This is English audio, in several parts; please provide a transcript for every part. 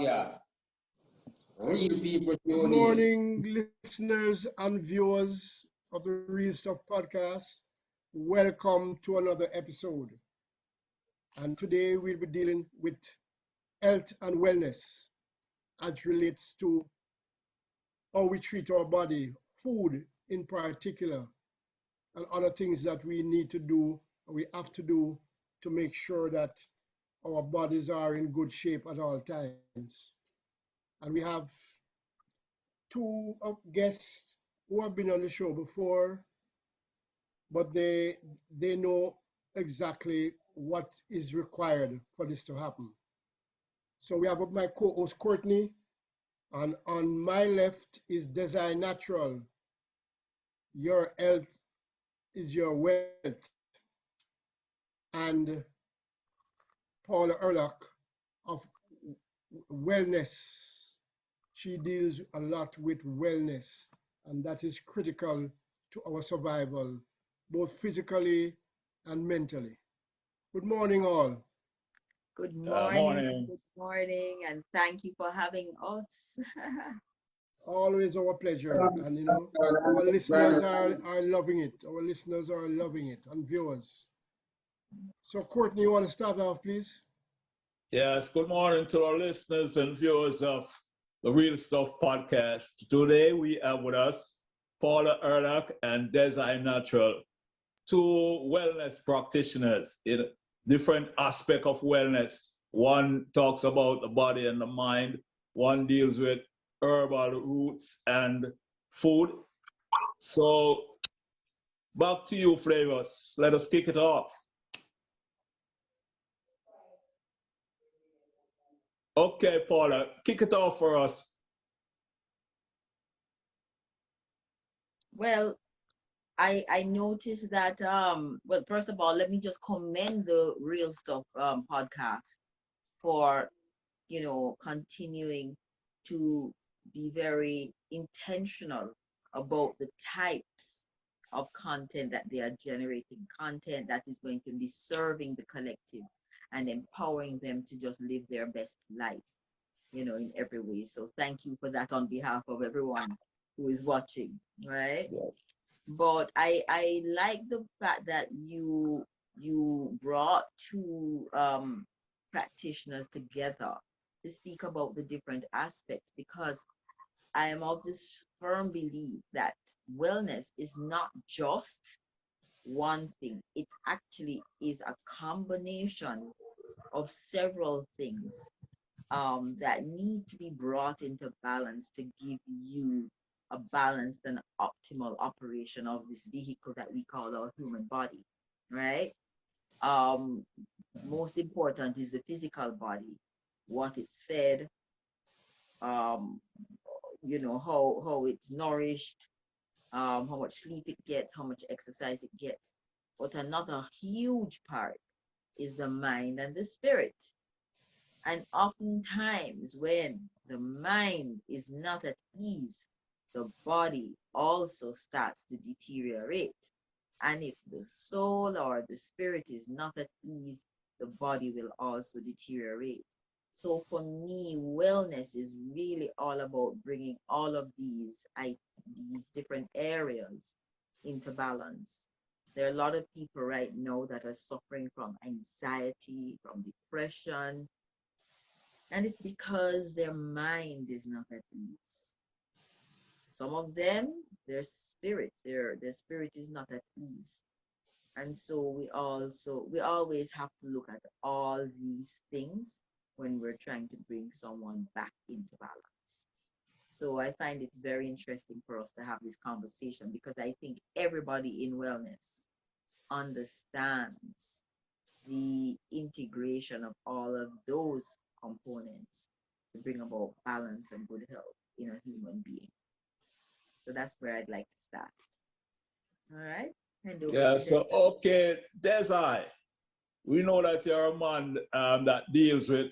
podcast. Real people Good tune in. morning, listeners and viewers of the Real Stuff podcast. Welcome to another episode. And today we'll be dealing with health and wellness as relates to how we treat our body, food in particular, and other things that we need to do, we have to do to make sure that our bodies are in good shape at all times. And we have two of guests who have been on the show before, but they know exactly what is required for this to happen. So we have my co-host Courtney, and on my left is Design Natral. Your health is your wealth. And Paula Hurlock of wellness. She deals a lot with wellness, and that is critical to our survival, both physically and mentally. Good morning, all. Good Morning. morning, and thank you for having us. Always our pleasure. And our listeners are loving it. Our listeners are loving it, and viewers. So, Courtney, you want to start off, please? Yes, good morning to our listeners and viewers of the Real Stuff podcast. Today we have with us Paula Hurlock and Design Natral, two wellness practitioners in different aspects of wellness. One talks about the body and the mind, one deals with herbal roots and food. So back to you, Flavors. Let us kick it off. Okay, Paula, kick it off for us. Well, I noticed that well, first of all, let me just commend the Real Stuff podcast for continuing to be very intentional about the types of content that they are generating, content that is going to be serving the collective and empowering them to just live their best life, in every way. So thank you for that on behalf of everyone who is watching, right? Yeah. But I like the fact that you brought two practitioners together to speak about the different aspects, because I am of this firm belief that wellness is not just one thing. It actually is a combination of several things that need to be brought into balance to give you a balanced and optimal operation of this vehicle that we call our human body, right? Um, Most important is the physical body, what it's fed, um, how it's nourished, how much sleep it gets, how much exercise it gets. But another huge part is the mind and the spirit. And oftentimes, when the mind is not at ease, the body also starts to deteriorate. And if the soul or the spirit is not at ease, the body will also deteriorate. So for me, wellness is really all about bringing all of these different areas into balance. There are a lot of people right now that are suffering from anxiety, from depression, and it's because their mind is not at ease. Some of them, their spirit is not at ease. And so we always have to look at all these things when we're trying to bring someone back into balance. So I find it's very interesting for us to have this conversation, because I think everybody in wellness understands the integration of all of those components to bring about balance and good health in a human being. So that's where I'd like to start. All right. Hand over Yeah, to so Des. okay, Desai, we know that you're a man that deals with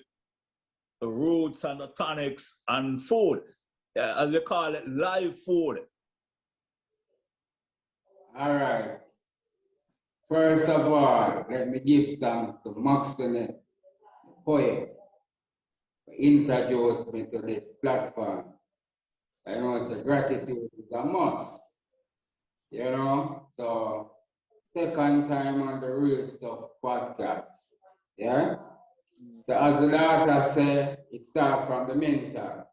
the roots and the tonics and food, yeah, as you call it, live food. All right. First of all, let me give thanks to Maxine, poet, for introduce me to this platform. I know it's a gratitude is a must, you know. So second time on the Real Stuff podcast. Yeah. So as the daughter said, it starts from the mental.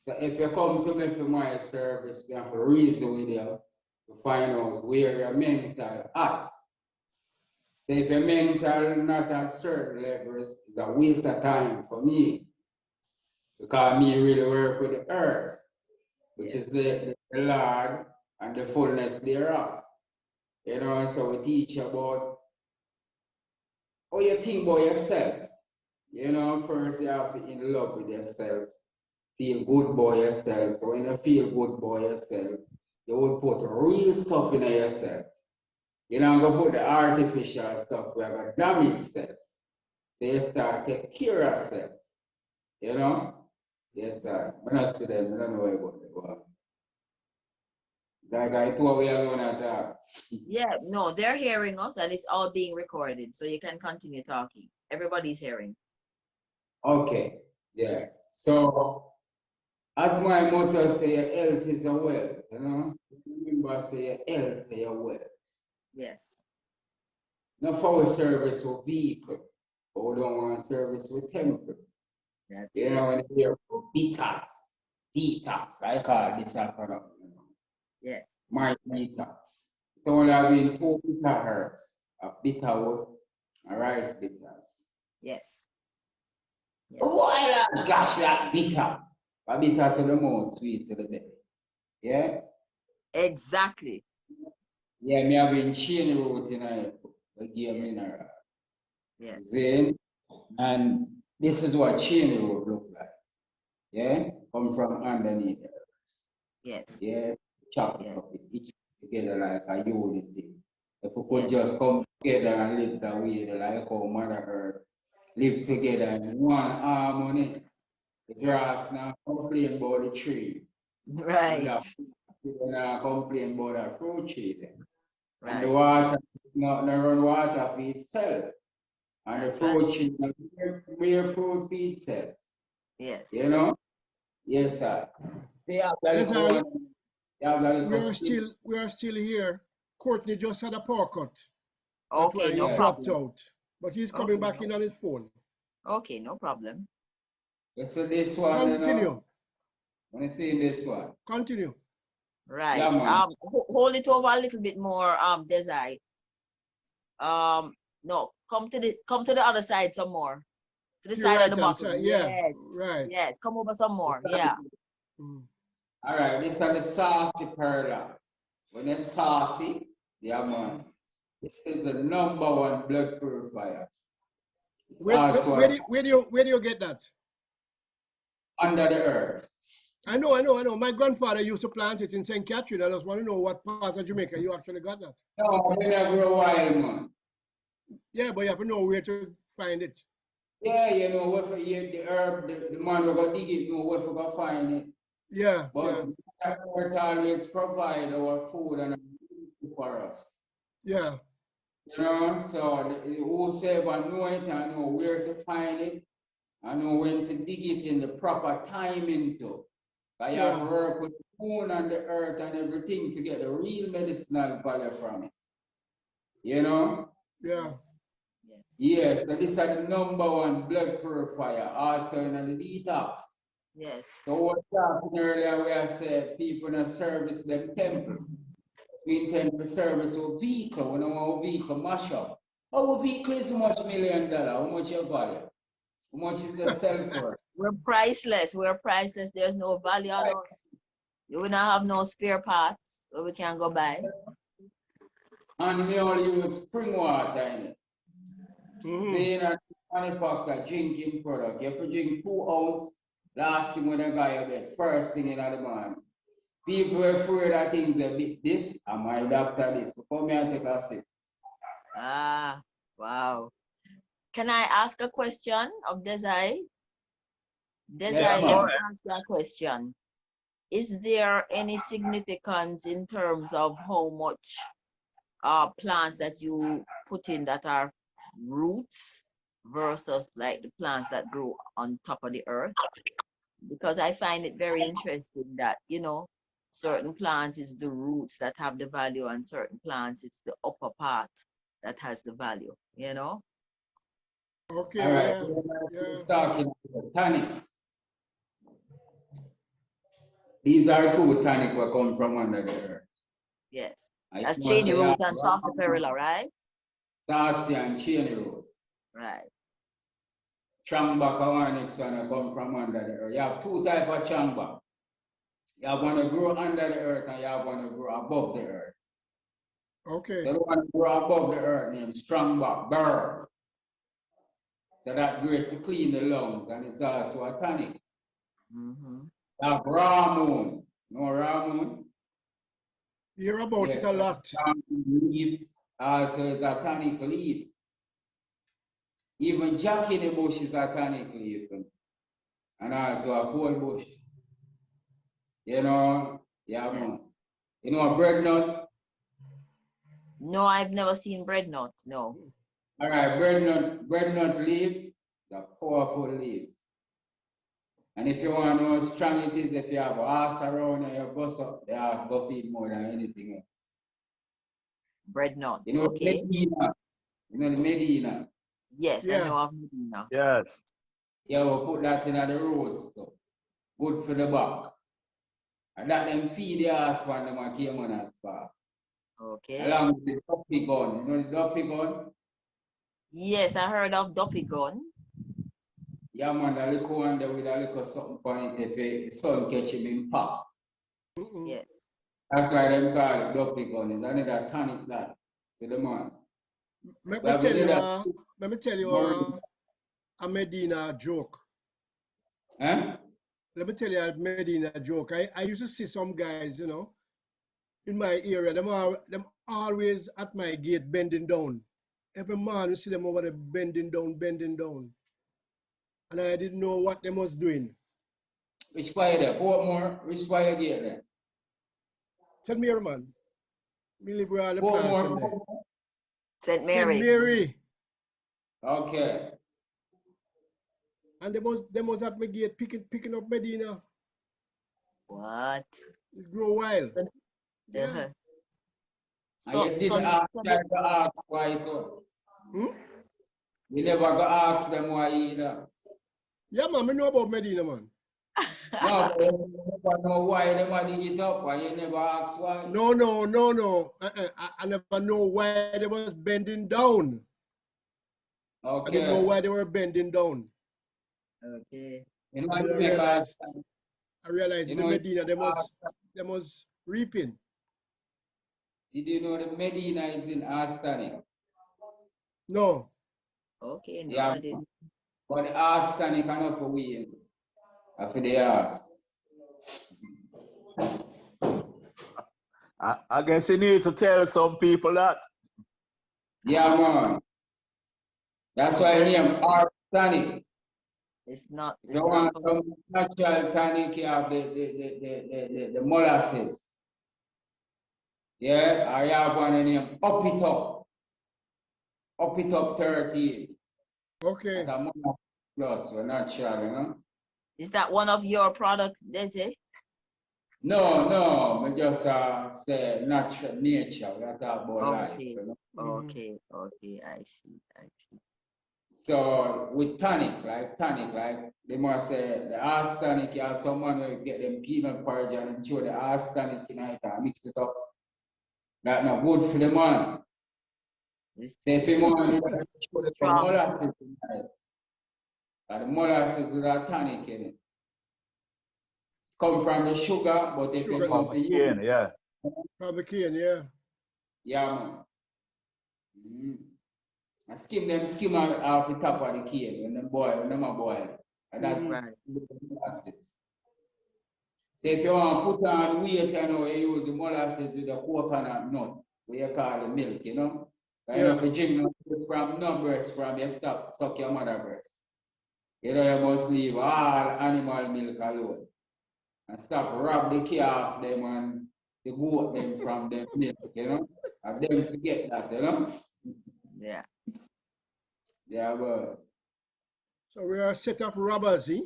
So if you come to me for my service, we have to reason with you to find out where your mental at. So if your mental not at certain levels, it's a waste of time for me. Because me really work with the earth, which is the Lord and the fullness thereof. You know, so we teach about how you think about yourself. You know, first you have to in love with yourself, feel good about yourself. So when you feel good about yourself, you would put real stuff in yourself. You know, go put the artificial stuff where you damage stuff. So you start take care of yourself. You know? You start. When I see them, I don't know about the like I told we alone at that. Yeah, no, they're hearing us and it's all being recorded. So you can continue talking. Everybody's hearing. Okay. Yeah. So as my motto say, your health is a wealth, you know. Remember, say your health is your wealth. Yes. Not for service with vehicle, but we don't want service with temple. That's You know, when you hear detox, I call this a product, you know. Yeah. My detox. It only have been 2 bitter herbs, a bitter wood, a rice bitters. Yes. Yes. Why that gosh that bitter? A bitter to the mouth, sweet to the belly. Yeah? Exactly. Yeah, me have been chain root in a give mineral. Yes. See? And this is what chain root look like. Yeah? Come from underneath it. Yes. Yeah? Chop it Yes. up, each together like a unity. If we could Yes. just come together and live that way, like how Mother Earth live together in one harmony. The grass now complain about the tree. And Right. people now complain about the fruit tree then. And the Right. water not run water for itself. And the That's right. fruit tree not bear fruit for itself. Yes. You know? Yes, sir. They have that Yes, little one. They have that we little are stick. still here. Courtney just had a power cut. That's Okay, why he no Yeah. dropped problem. out. But he's coming Okay, back in on his phone. okay, no problem. You see this one, you Continue. know? When you see this one. Continue. Yeah, Right. man. Hold it over a little bit more, Desai. No, come to the other side some more. To the To your side of right the hand bottle. side. Yeah. Yes. Right. Yes. Come over some more. Yeah. Mm. All right, this is the saucy perla. When it's saucy, yeah, man. This is the #1 blood purifier. It's also Where do you get that? under the earth. I know. My grandfather used to plant it in St. Catherine. I just want to know what part of Jamaica you actually got that. No, they never grow wild, man. Yeah, but you have to know where to find it. Yeah, you know, what for the herb, the man will go dig it, know where to go find it. Yeah, But the earth always provide our food and for us. yeah. You know, so whosoever know it and know where to find it, and know when to dig it in the proper timing too. I have to Yeah. work with the moon and the earth and everything to get the real medicinal value from it. You know? Yeah. Yes. Yes. Yes, so this is the #1 blood purifier, also in the detox. Yes. So what happened earlier where I said people in service them temple. We intend to service our vehicle, we don't want our vehicle mash up. Our vehicle is how much $1,000,000, how much your value? How much is the self worth? We're priceless. We're priceless. There's no value on us. You will not have no spare parts where we can go buy. And we all use spring water in it. Mhm. They are manufacture drinking product. You have to drink 2 ounces last thing when a guy a bed, first thing in the morning. People are afraid that things a bit this, and my doctor this. So come here and take a sip. Ah, wow. Can I ask a question of Desai? Yes, Desai, let ma'am. me ask you a question. Is there any significance in terms of how much plants that you put in that are roots versus like the plants that grow on top of the earth? Because I find it very interesting that, certain plants is the roots that have the value, and certain plants it's the upper part that has the value, All Okay, right, yeah, we're yeah. talking about tonic. These are two tonic that come from under the earth. Yes. I That's must cheney say, root and sarsaparilla, right? Sassy and chain root. Right. Changba Kawanix one come from under the earth. You have two types of changba. You have one to grow under the earth and you have one to grow above the earth. Okay. So the one to grow above the earth named Strongback Burr. So that great to clean the lungs and it's also a tonic. Mm-hmm. You have raw moon. No raw moon? Hear about it Yes, a lot. leaf also is a tonic leaf. Even Jack in the bush is a tonic leaf. And also a coal bush. Yeah, Yes. man. A bread nut? No, I've never seen bread nut. No. All right, bread nut leaf, the powerful leaf. And if you want to know how strong it is, if you have a ass around and you bust up, the ass go feed more than anything else. Bread nut. The Okay. Medina. The Medina. Yes, I Yeah. know of Medina. Yes. Yeah, we'll put that in the roads, so good for the back. And that them feed the ass when them came on as far. Okay. Along with the duppy gun. The duppy gun? Yes, I heard of Duppy gun. Yeah, man, the little one there with a little something on it if the sun catch him in pop. Yes. That's why them call it duppy gun. It's another tonic that to the man. Let We me have to tell do you, that. let me tell you a Medina joke. Huh? Let me tell you a Medina joke. I used to see some guys, in my area, them always at my gate bending down. Every man you see them over there bending down, bending down. And I didn't know what they was doing. Which part you there? Portmore? Which part you get there? St. Mary, man. Me live where all the plants them there. Portmore? St. St. Mary. Mary. Okay. And they was at my gate picking up Medina. What? It grow wild. Yeah. Uh-huh. And you didn't try to ask why too. Hmm? You never go ask them why either. Yeah, man, I know about Medina, man. No, but you never know why they want to dig it up and you never ask why. No. I never know why they was bending down. I didn't know Okay. why they were bending down. Okay. You know, And then you make ask. I realized You the know, Medina, they was reaping. did you know the Medina is in Astanic? No. Okay, no, Yeah, I didn't. but the Astanic enough for we after they ask. I guess you need to tell some people that. Yeah, man. That's why I name Astanic. It's not. If you It's not. want some natural tonic, you have the molasses. Yeah, I have one named Up It Up. Up It Up 13. Okay. That's a molasses plus, we're natural, Is that one of your products, Desi? No, we just say natural nature. We are talking about life. Okay. Okay. Okay. I see. I see. So with tonic, like they must say the horse tonic, you have someone will get them peanut porridge and throw the horse tonic in it and mix it up. That's not good for the man. It's, So if you want to throw the strong. molasses in it, and the molasses is a tonic in it. Come from the sugar, but if you Sugar. know From the cane, yeah. Probably cane, yeah. yeah, man. I skim off the top of the cane when them a boil. And that Right. molasses. So if you want to put on weight, you use the molasses with the coconut nut, what you call the milk, Yeah. If you drink from no breast from you stop, suck your mother breast. You must leave all animal milk alone. And stop rob the calf them and the goat them from the milk, And them forget that, Yeah. Yeah, but So we are a set of robbers, eh?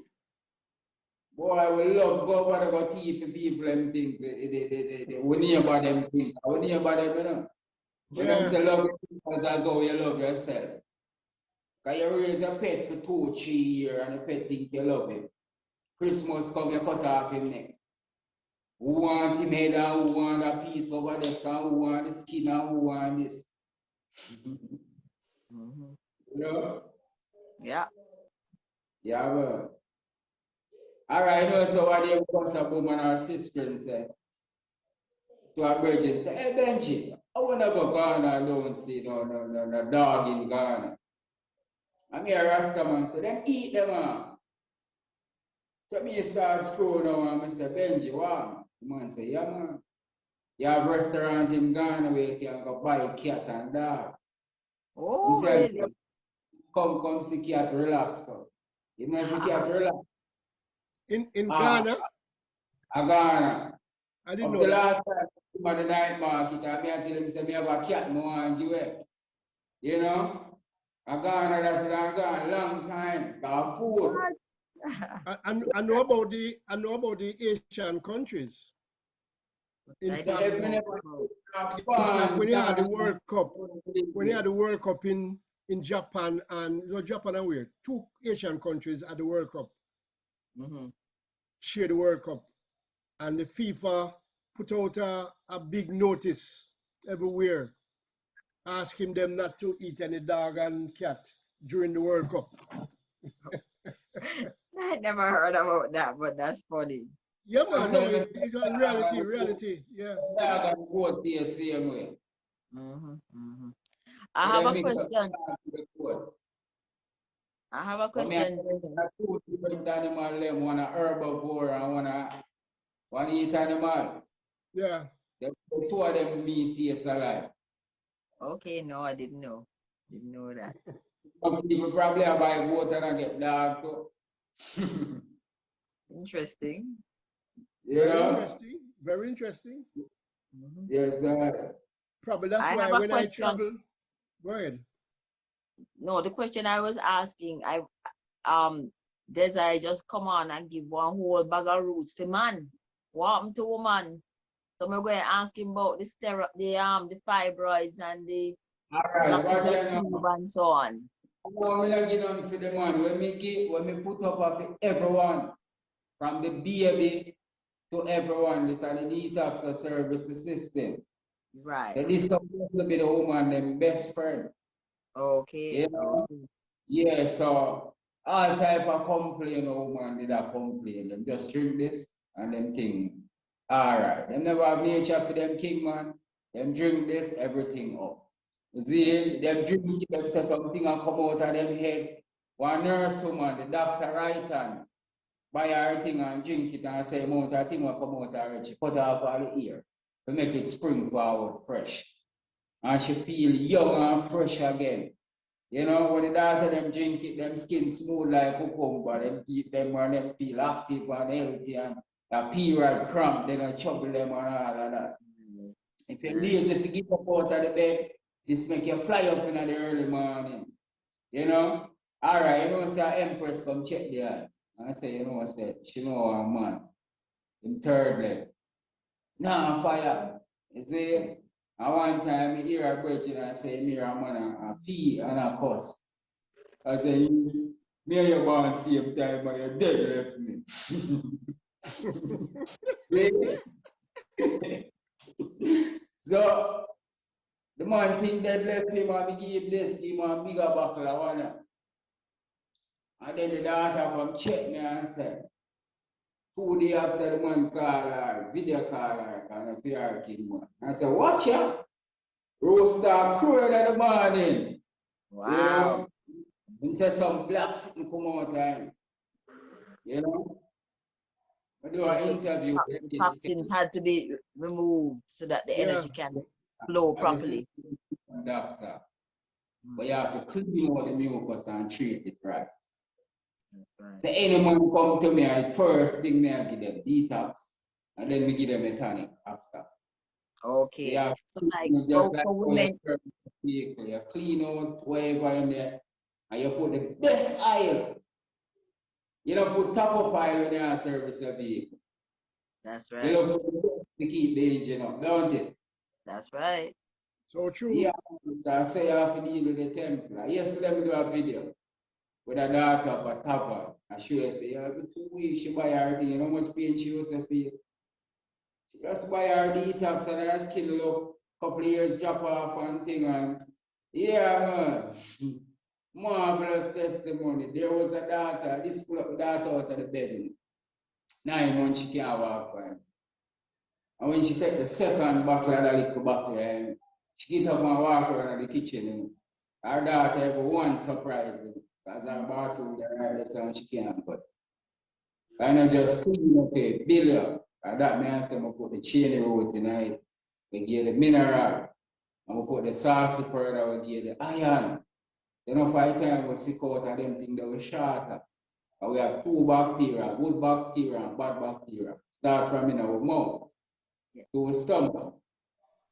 Boy, we love go over go thief for people them think we near about them think. We near about them, you know. When them Yeah. say love yourself, that's how you love yourself. Cause you raise a pet for 2, 3 years and the pet think you love him. Christmas come, you cut off him neck. Who want him head and who want a piece over this and who want the skin and who want this. Mhm. You know? Yeah. Yeah, well. All right, no, so what you comes a woman or sister and say to a virgin, say, hey Benji, I wanna go Ghana alone, see no dog in Ghana. I'm here Rasta man say, them eat them up. So me start scrolling now and I say, Benji, what? The man say, yeah man. You have restaurant in Ghana where you can go buy cat and dog. I'm Oh, saying, really? come see cat relax. So. You know see cat relax. In Ah, Ghana, I Ghana. I didn't Up know the that. last time at the night market, I tell him say me have a cat no and give it. You know? I Ghana that I gone long time. Got food. What? I know about the Asian countries. In I So fact, didn't if me know never about. in fact, fun, when you had the dance, World Cup, in Japan and Japan and where 2 Asian countries at the World Cup Mm-hmm. share the World Cup, and the FIFA put out a big notice everywhere asking them not to eat any dog and cat during the World Cup. I never heard about that, but that's funny. Yeah, I'm man, no, telling you, it's a reality, yeah. dog and goat the same way. Mm-hmm. Mm-hmm. I So have them a mix up question. dog with the goat. I have a But me, I question. two different animal, them one a herbivore and one eat animal. Yeah. The two of them meat taste alike. Okay, no, I didn't know. Didn't know that. Some people probably have buy goat and I get dog too. Interesting. You know? Very interesting. Mhm. Yes, Probably that's I why have a when I question. travel, go ahead. No, the question I was asking, Desire just come on and give one whole bag of roots to man. What happened to woman? So I'm going to ask him about the fibroids and the all right, watch fallopian out tube now. and so on. No, me not give on for the man. When me put up for everyone, from the baby to everyone, this is the detox service system. Right. So this supposed to be the woman, them best friend. Okay. You know? Okay. Yeah, so all type of complain, woman did a complain. Them just drink this and them thing. All right. Them never have nature for them king, man. Them drink this, everything up. You see, them drink it, them say something and come out of them head. One nurse woman, the doctor right hand, buy her thing and drink it and say amount of thing will come out of her. She cut off all the ear to make it spring forward fresh. And she feel young and fresh again. You know, when the daughter them drink it, them skin smooth like cucumber, them keep them and them feel active and healthy and a period cramp, they don't trouble them and all of that. If you're lazy, if you get up out of the bed, this make you fly up in the early morning. You know? Alright, you know, say Empress come check there. And I say, you know, I said, she know her man. In third leg. Nah, fire. You see? And one time I hear a virgin and say, me a man a pee and a cuss. I say, me and your born same time, but you're dead left me. Please. So the man think dead left him and me give him this, give him a bigger buckle of one. And then the daughter come check me and say, 2 days after the man call her, video call her, and a fear king man. I said, watch ya. Rooster crowing in the morning. You Wow. know? He said some black city come out time. You know? I do Because an interview with the this toxins had to be removed so that the Yeah. energy can flow properly. doctor. But Mm, you have to clean out the mucus and treat it right. that's right. So any man come to me, I first thing me I give them detox, and then we give them a tonic after. Okay. Yeah, So like just like for how you women, turn the vehicle, you clean out whatever in there, and you put the best oil. You don't put top of pile when you service your vehicle. That's You right. look to keep the engine up, don't it? That's right. So true. Yeah, so I say you have to deal with the Templar. Yesterday, we do a video with a daughter of a tavern. And she will say, yeah, every 2 weeks she buy her thing. You know how much pain she used to feel? She just buy her detox and her skin look, couple of years drop off and thing. And yeah, man, marvelous testimony. There was a daughter, this pull up the daughter out of the bed. 9 months she can't walk fine. And when she take the second bottle of the liquor bottle, she get up and walk around the kitchen. Her daughter every one surprise because her bathroom there right there, so she can't go. And I just clean up it, build up. And that man say, I put the chain road tonight. We give the mineral. And we put the saucy powder, we give the iron. You know, 5 times we sick out of them things that we shorter. And we have 2 bacteria, good bacteria and bad bacteria. Start from in our mouth to our stomach.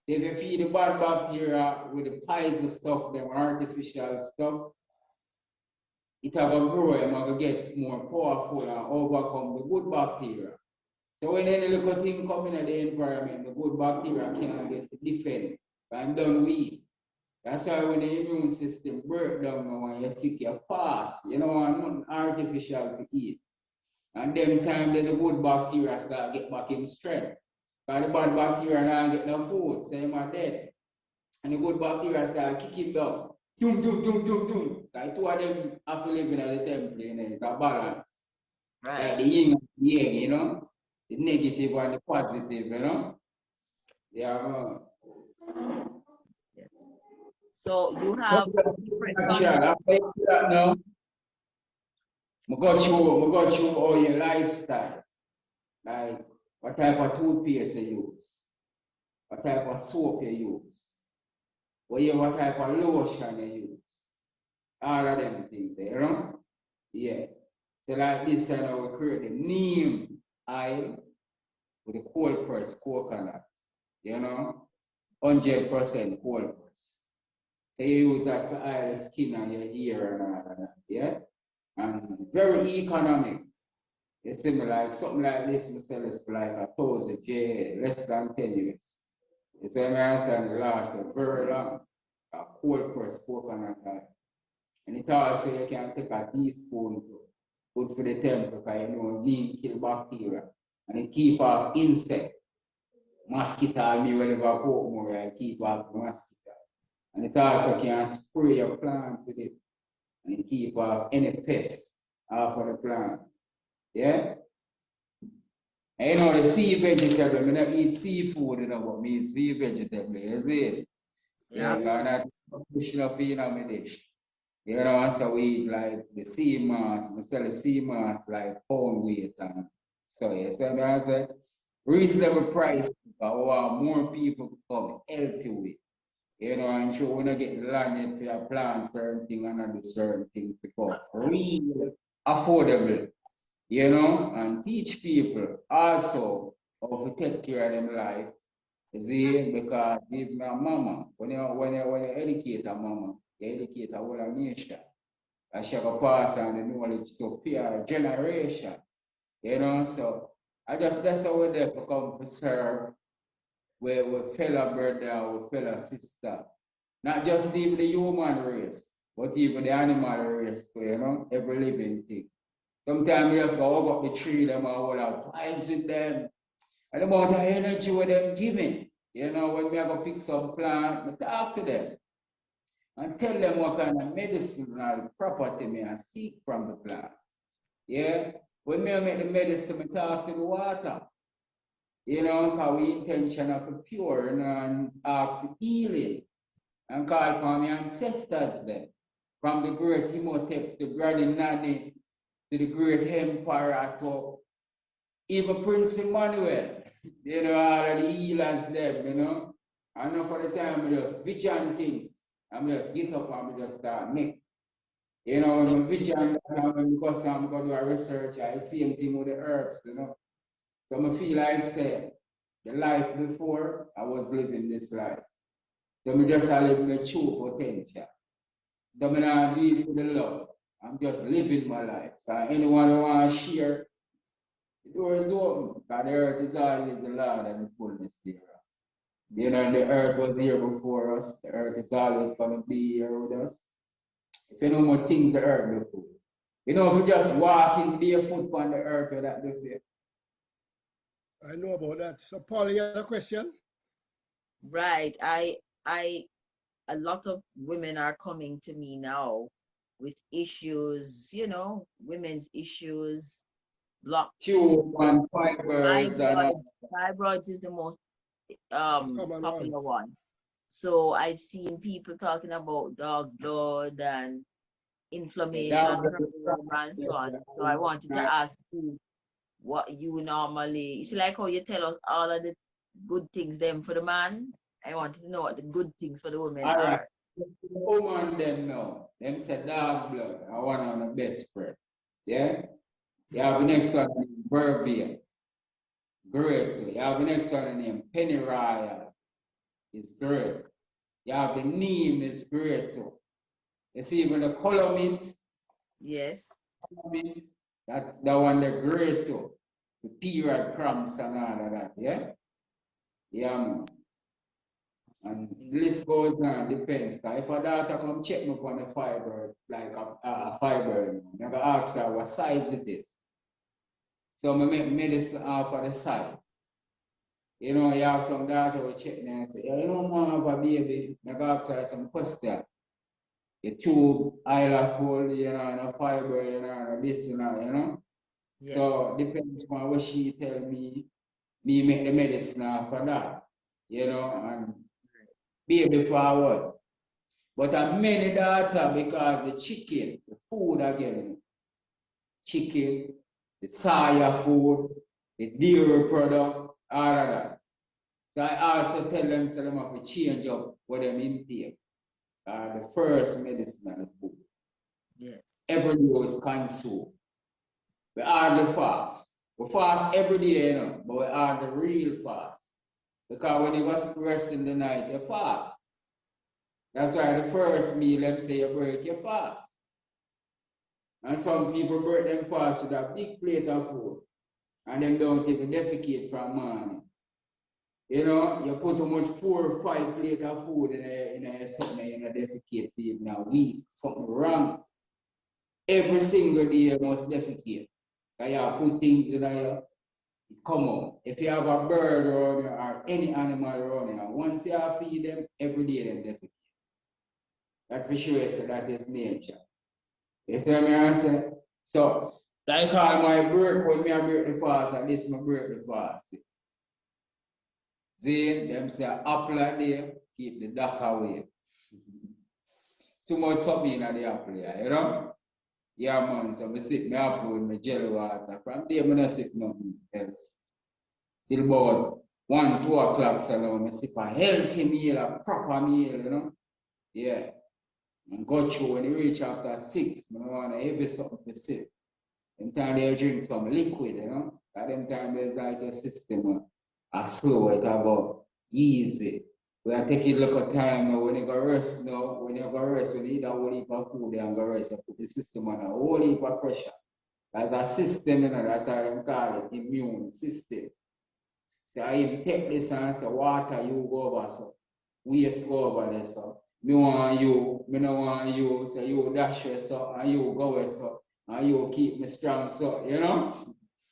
If you feed the bad bacteria with the poison stuff, them artificial stuff, it will grow and will get more powerful and overcome the good bacteria. So when any little thing come in the environment, the good bacteria cannot get to defend and done weak. That's why when the immune system break down when you're sick, you're fast, you know, and nothing artificial to eat. And then time then the good bacteria start get back in strength. Because the bad bacteria now get no food, so you're dead. And the good bacteria start kicking down. Doom, doom, doom, doom, doom. Like 2 of them have to live in the temple, you know, it's a balance. Like Right. the yin and the yang, you know, the negative and the positive, you know. Yeah, man. Yes. So you So have different Natral, after you do that now, I got you all your lifestyle. Like what type of toothpaste you use, what type of soap you use, what type of lotion you use. All of them things there, you know? Yeah. So like this, you know, we create the neem oil with the cold press coconut, you know, 100% cold press. So you use that to oil the skin and your hair and all of that, yeah? And very economic. You see me like something like this, we sell this for like 1,000 J, less than 10 years. You see me, I say it lasts very long. A cold press coconut oil. And it also you can take a teaspoon to put for the temple because you know neem kill bacteria. And it keep off insect. Mosquito me whenever poke more, I keep off the mosquito. And it also can spray your plant with it. And it keep off any pest off of the plant. Yeah? And you know the sea vegetable, I don't eat seafood, you know, but me eat sea vegetable, you see it? Yeah, because I'm pushing up in my dish. You know, so we eat like the sea moss, we sell the sea moss like pound weight and so yeah. So there's a reasonable price, but we want more people to come healthy with. You know, and sure when I get the land for your plant certain thing and I do certain things because real affordable, you know, and teach people also how to take care of them life. You see, because even a mama, when you educate a mama, you educate a whole nation. And she have a pass on the knowledge to fear generation. You know, so I just that's how we're there to come to serve with fellow brother, with fellow sister. Not just even the human race, but even the animal race too, you know, every living thing. Sometimes we just go hug up the tree, them and all have vibes with them. And the amount of energy with them giving. You know, when we have a pick some plant, we talk to them and tell them what kind of medicinal property may I seek from the plant. Yeah? When me make the medicine, we talk to the water. You know, because we intention of pure, you know, and ask healing and call for my ancestors then. From the great Himotep to Granny Nanny to the great Emperor to even Prince Emmanuel, you know, all of the healers them, you know. I know for the time we just vision things. And we just get up and we just start make. You know, when we vision and when we go some go do a research, I see same thing with the herbs, you know. So I feel like say the life before I was living this life. So I just live my true potential. So I do it for the love. I'm just living my life. So anyone who want to share, the door is open. Because the earth is always the Lord and the fullness thereof. You know, the earth was here before us. The earth is always going to be here with us. If you know more things the earth before. You know, if you just walking barefoot on the earth with that before. I know about that. So, Paul, you had a question? Right. A lot of women are coming to me now with issues, women's issues, blocked Tube tubes, and fibers and fibroids. Fibroids is the most Common one. popular one. So I've seen people talking about dog blood and inflammation and so on. So I wanted to ask you what you normally, it's like how you tell us all of the good things them for the man. I wanted to know what the good things for the women all right. are. The woman them know. Them say dog blood. I want on the best friend. Yeah? You have the next one named Burvia. Great. You have the next one named Penny Royal. It's great. You have the neem is great too. You see even the color mint, Yes. that one the great too. The period cramps and all of that, yeah? Yeah, man. And the list goes on, depends. If a daughter come check me on the fiber, like a fiber, I go ask her what size it is. So I make medicine for the size. You know, you have some daughter will check me and say, yeah, you know, mom have a baby. I go ask her some question. The tube, isla full, you know, and a fiber, you know, and this, you know. Yes. So depends on what she tell me make the medicine for that, you know, and baby forward. But a many data because the chicken, the food again, chicken, the soya food, the dairy product, all of that. So I also tell them, so them have to change up what them intake. The first medicine and the food. Yes. Every day with consume. We hardly fast. We fast every day, you know, but we are the real fast. Because when you was rest in the night, you fast. That's why the first meal, them say you break your fast. And some people break them fast with a big plate of food. And them don't even defecate from morning. You know, you put too much 4 or 5 plate of food in a something in a defecate for even a week. Something wrong. Every single day you must defecate. Because you put things in there, it come out. If you have a bird around you or any animal around you, once you feed them, every day them defecate. That for sure, so that is nature. You see what I say? So, like all my break, when me I break the fast, and this my break the fast. Then them say apple a day, keep the duck away. Too much something in the apple, you know? Yeah, man. So I sip my apple with my jelly water. From there, I don't sip nothing else. Till about 1, 2 o'clock, so I sip a healthy meal, a proper meal, you know? Yeah. And go through when you reach after 6, I want to heavy something to sip. Them time they drink some liquid, you know? At them time there's like your system slow, it go easy. We are taking a look at time now when you go rest now, when you go rest, when you eat a whole heap of food and go rest, you put the system on a whole heap of pressure. That's a system, you know, that's how they call it, immune system. So I take this and say water you go over so waste go over there so me want you, me no want you, so you dash it so and you go it so and you keep me strong so you know?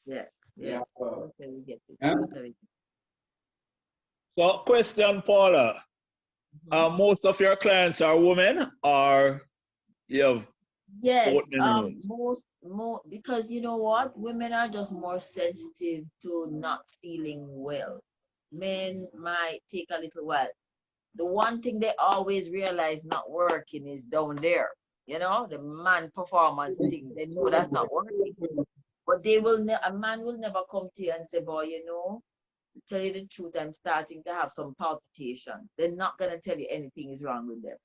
Yes. Yeah. Yes. Totally get it. Yeah. Totally. So, question, Paula. Mhm. Most of your clients are women, or you have Yes, both men and women? more because you know what? Women are just more sensitive to not feeling well. Men might take a little while. The one thing they always realize not working is down there. The man performance thing. They know that's not working. But a man will never come to you and say, boy, to tell you the truth, I'm starting to have some palpitations. They're not gonna tell you anything is wrong with them.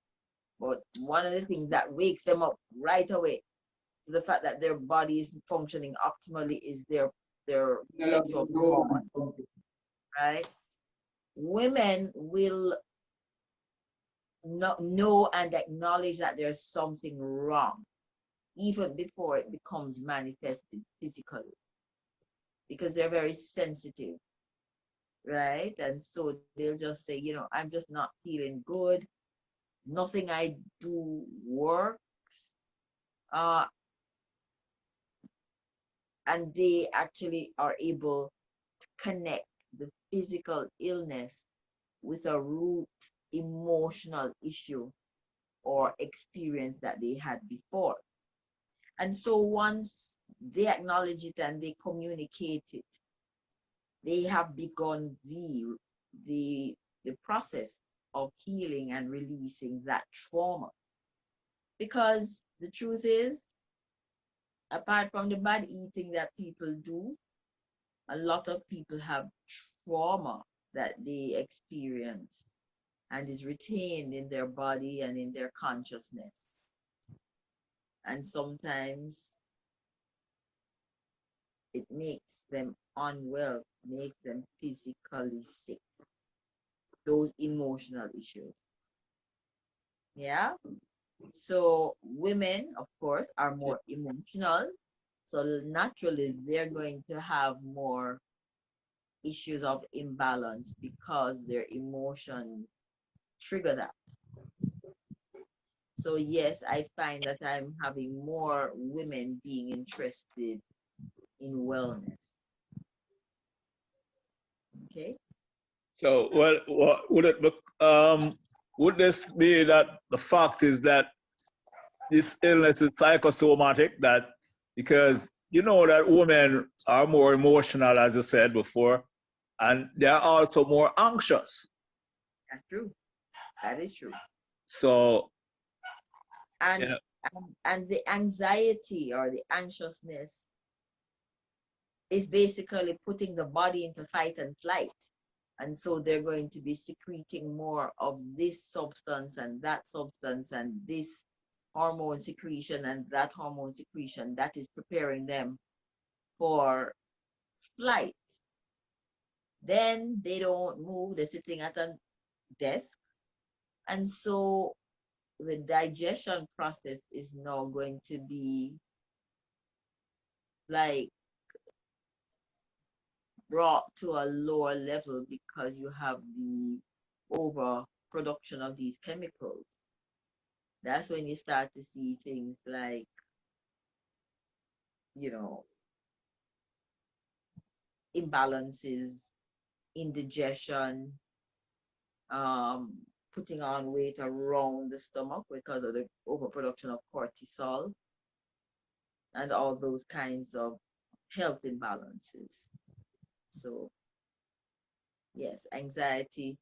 But one of the things that wakes them up right away to the fact that their body is functioning optimally is their sexual performance, right? Women will not know and acknowledge that there's something wrong. even before it becomes manifested physically, because they're very sensitive, right? And so they'll just say, I'm just not feeling good. Nothing I do works. Uh, and they actually are able to connect the physical illness with a root emotional issue or experience that they had before. And so once they acknowledge it and they communicate it, they have begun the process of healing and releasing that trauma. Because the truth is, apart from the bad eating that people do, a lot of people have trauma that they experience and is retained in their body and in their consciousness. And sometimes it makes them unwell, makes them physically sick. Those emotional issues. Yeah. So women, of course, are more emotional. So naturally, they're going to have more issues of imbalance because their emotions trigger that. So yes, I find that I'm having more women being interested in wellness. Okay. So, well, would this be that the fact is that this illness is psychosomatic, that because you know that women are more emotional, as you said before, and they're also more anxious. That's true. That is true. So, And you know, and the anxiety or the anxiousness is basically putting the body into fight and flight. And so they're going to be secreting more of this substance and that substance and this hormone secretion and that hormone secretion that is preparing them for flight. Then they don't move, they're sitting at a desk. And so the digestion process is now going to be like brought to a lower level because you have the overproduction of these chemicals. That's when you start to see things like, imbalances, indigestion, putting on weight around the stomach because of the overproduction of cortisol and all those kinds of health imbalances. So yes, anxiety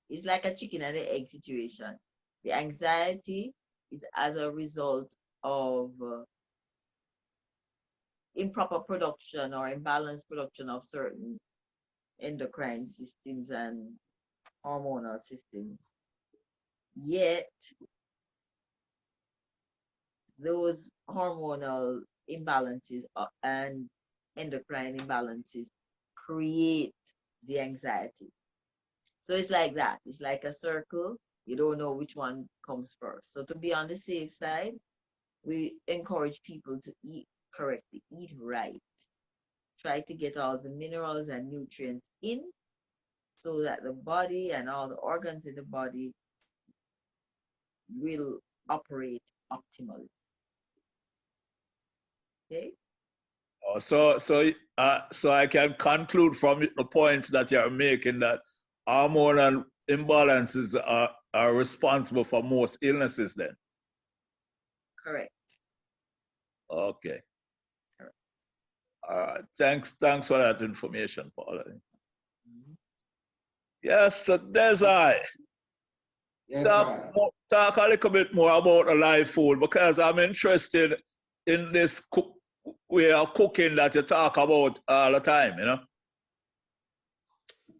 is like a chicken and the egg situation. The anxiety is as a result of improper production or imbalanced production of certain endocrine systems and hormonal systems. Yet, those hormonal imbalances and endocrine imbalances create the anxiety. So it's like that. It's like a circle. You don't know which one comes first. So to be on the safe side, we encourage people to eat correctly, eat right. Try to get all the minerals and nutrients in so that the body and all the organs in the body will operate optimally. Okay? so I can conclude from the points that you're making that hormonal imbalances are responsible for most illnesses then. Correct. Okay. Correct. All right. Thanks for that information, Paula. Mhm. Yes, so there's Yes, talk, right. talk a little bit more about the live food because I'm interested in this way of cooking that you talk about all the time.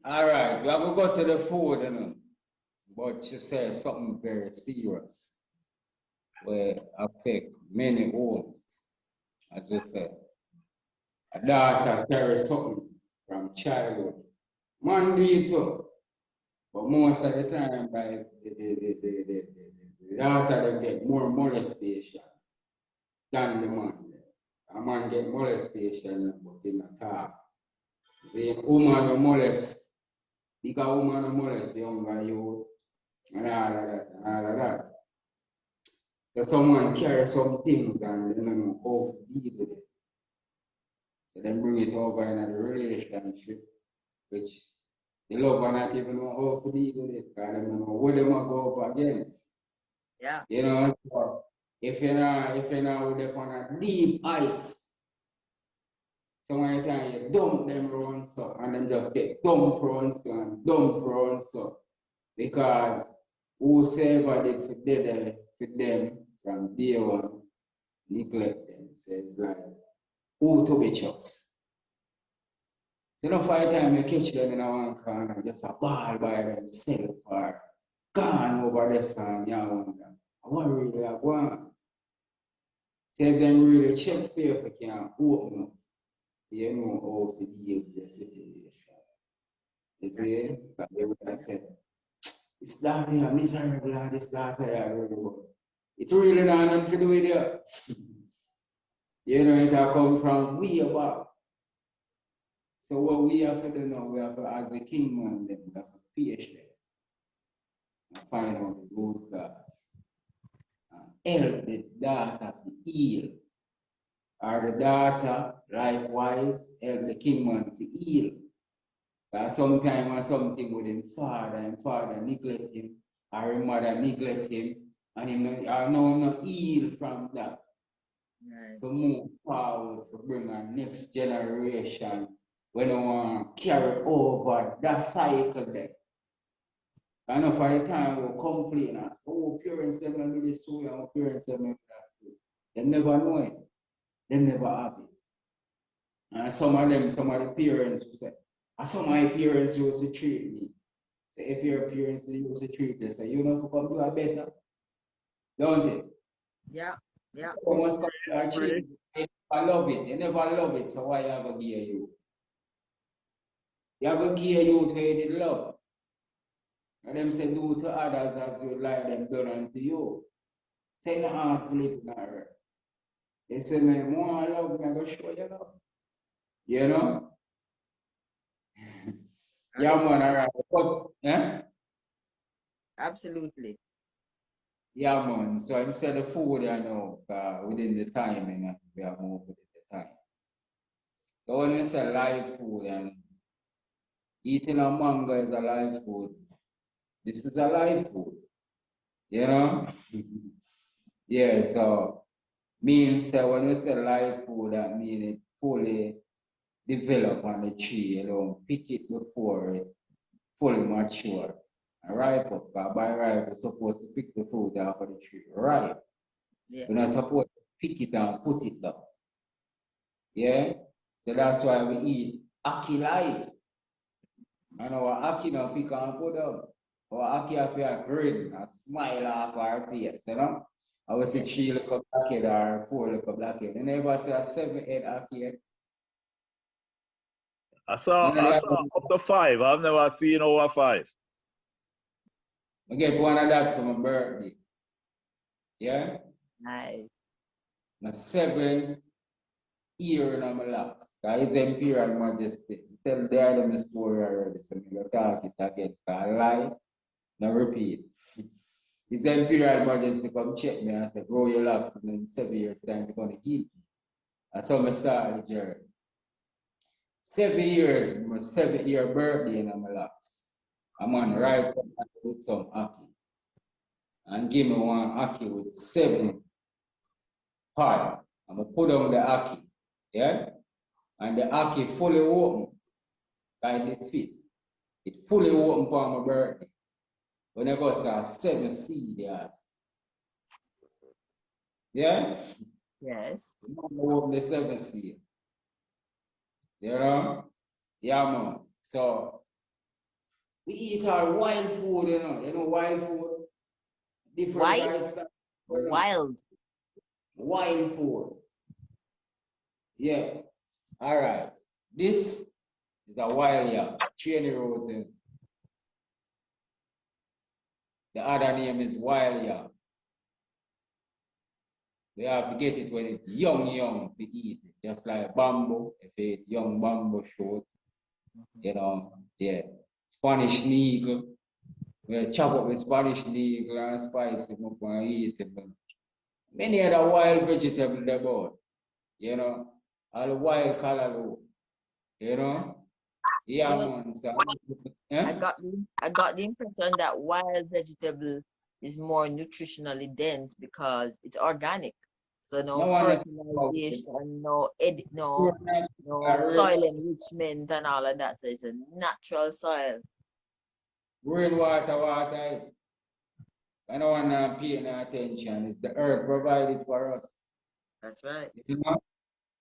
All right, we are going to go to the food, but you said something very serious will affect many homes, as we said. A daughter carries something from childhood. Man do it too, but most of the time by the daughter they get more molestation. than the man. A man get molestation, but in a talk. See, woman will molest, because woman will molest younger youth, and all of that, and all of that. So someone carry some things and they don't know how to deal with it. So then bring it over in a relationship, which the lover not even know how to deal with it, because they don't know what they might go up against. Yeah. You know, so if you're not with them on a deep heights, so many times you dump them around so and them just get dumped around so and dumped around so because whosoever did for them from day one neglect them. So it's like who to be trust. So no five time you catch them in a one corner, just a ball by themselves or gone over the sun, you wonder. What really I want? So if them really check for you if you can open up, you know how to deal with the situation. You see? Because they would have said, it's that here miserable and this that here really good. It really not nothing to do with you. You know, it have come from way back. So what we have to do now, we have to, as the king man, then we have to patient and find out the root cause. And help the daughter to heal. Or the daughter, likewise, help the king man to heal. Sometimes or something with him father neglect him, or his mother neglect him, and him not heal from that. Right. To move forward, to bring a next generation when I want to carry over that cycle there. I know for the time we'll complain and say, oh, parents them not do this too, and parents them not do that too. They never know it. They never have it. And some of the parents will say, some of my parents used to treat me. So if your parents used to treat you, say, you know, if you come do a better, don't it? Yeah. Yeah. You must come to achieve. I love it. You never love it, so why you have a gear you? You have a gear you where you did love. And them say, do to others as you like them done unto you. Say, no, I have to live in that earth. They say, man, more love, I'm going to show you love. You know? Yeah, man, all right. But, Absolutely. yeah, man. So I'm saying the food, you know, within the time, and we are moving within the time. So when you say live food and eating a mango is a live food, this is a live food, you know? Yeah, so means when you say live food, that means it fully develop on the tree, you know, pick it before it fully mature and ripe up. By ripe, you're supposed to pick the fruit off of the tree. Right. Yeah. You're not supposed to pick it and put it down. Yeah? So that's why we eat ackee live. And our ackee now pick and put down. Our ackee have a grin, a smile off our face, you know? I would say 3 little blackhead or 4 little blackhead. You never see a 7 head ackee. I saw up to 5. I've never seen over 5. I get one of that for my birthday. Yeah? Nice. My 7th year in my locks. That is Imperial Majesty. Tell the story already, so I'm going to talk it again. I lie, now repeat. His Imperial Majesty come check me and say, grow your locks, and in 7 years' time, you're going to heal me. And so I started the journey. 7 years, my 7th year birthday in my locks. I'm on the right come back with some ackee. And give me one ackee with 7 part. I'm going to put on the ackee. Yeah? And the ackee fully open. Like the fit. It fully open for my birthday. When I go to 7 seed, yes. Yeah? Yes. I open the 7 seed. You know? Yeah, man. So we eat our wild food, you know. You know wild food? Different White, lifestyle. You know? wild. Wild food. Yeah. All right. This is a wild yam. Cheney road. The other name is wild yam. We have to get it when it's young to eat it. Just like bamboo, if it's young bamboo shoot, you know, yeah. Spanish needle. We chop up the Spanish needle and spice them up and eat it. Many other wild vegetables about, you know, all the wild callaloo, you know. Yeah, Well, man. So, I got the impression that wild vegetable is more nutritionally dense because it's organic. So no no one about it. fertilization, no soil enrichment and all of that. So it's a natural soil. Water. I don't want to pay any attention. It's the earth provided for us. That's right. You know?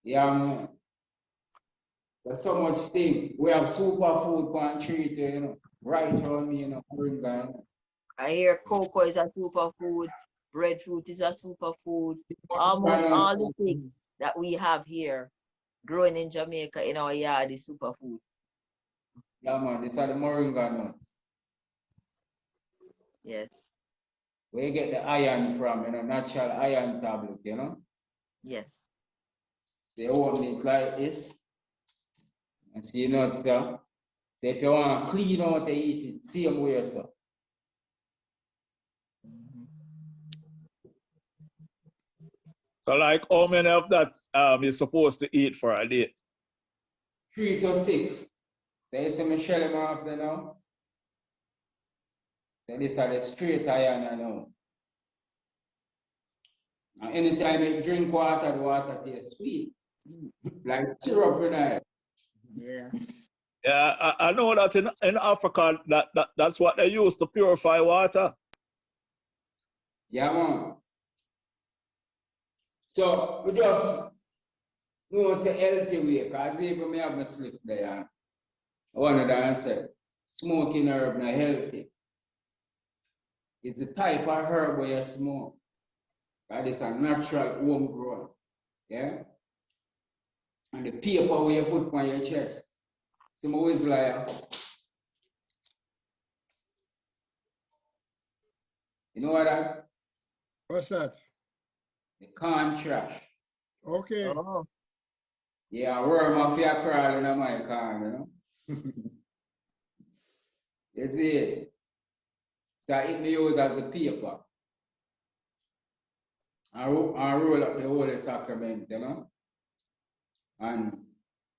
Yeah, man. There's so much thing. We have superfood on tree, you know, right around me, you know, Moringa, you know. I hear cocoa is a superfood, breadfruit is a superfood. Almost Moringa all the nuts. things that we have here growing in Jamaica in our yard is superfood. Yeah, man, these are the Moringa nuts. Yes. Where you get the iron from, you know, natural iron tablet, you know. Yes. They open it like this. And see, you know, so if you want to clean out to eat it, same way, so. So like how many of that you're supposed to eat for a day? 3 to 6. So you see me shell them off there now. So this are the straight iron, you know. And anytime you drink water, the water tastes sweet. Like syrup in it. Yeah. Yeah, I know that in Africa that's what they use to purify water. Yeah, man. So we just know it's a healthy way, because even me have my slip there. One of the answer, smoking herb not healthy. It's the type of herb where you smoke. That is a natural homegrown. Yeah? And the paper where you put on your chest. Some always like, you know what that? What's that? The corn trash. Okay. Oh, Yeah, worm off your crawl in my corn, you know? You see it? So it may use as the paper. And roll up the Holy Sacrament, you know? And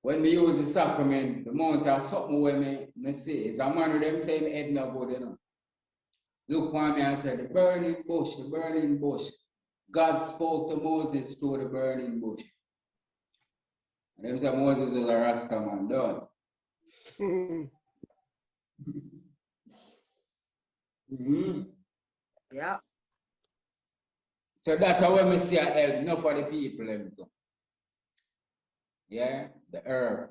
when we use the sacrament, the amount of something when me see is a man with them same head no good, you know. Look for me and say, the burning bush, the burning bush. God spoke to Moses through the burning bush. And them say Moses was a Rasta man, done. yeah. So that's how we see a help, not for the people. Them too. Yeah, the herb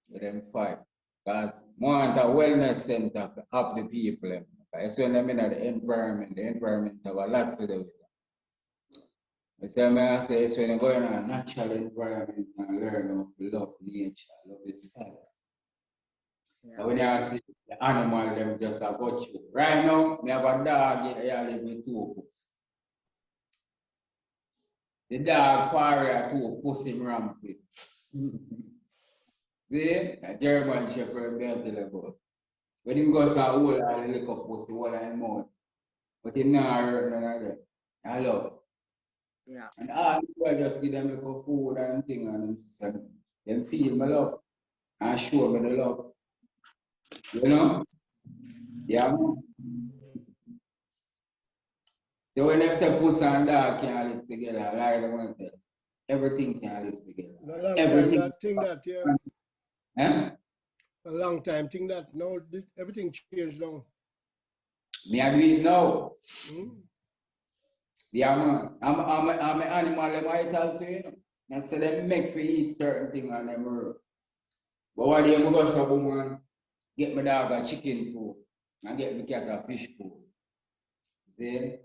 with them fight. Because want a wellness center of the people. Them. Because when them in the environment have a lot to do with it. I say it's when you go in a natural environment and learn how to love nature, love yourself. Yeah. When you see the animal, them just a got you. Right now, me have a dog here, I live with 2 pups. The dog parry 2 pussy ramp with. See, a German Shepherd me tell about. When him goes to hold a little pussy, hold in mouth. But him not hurt none of them. I love. Yeah. And all I just give them little food and thing and them feel my love. And show me the love. You know? Yeah, man. So when them say pussy and dog can't live together, I lie them and tell. Everything can live together. A long time Everything. that thing that, yeah. Eh? A long time thing that. Now everything changed now. Me I do it now. Mm. Yeah, man. I'm an animal, them I talk to you. And so them make me eat certain things on them road. But one day I go to woman, get my dog a chicken food and get my cat a fish food. See?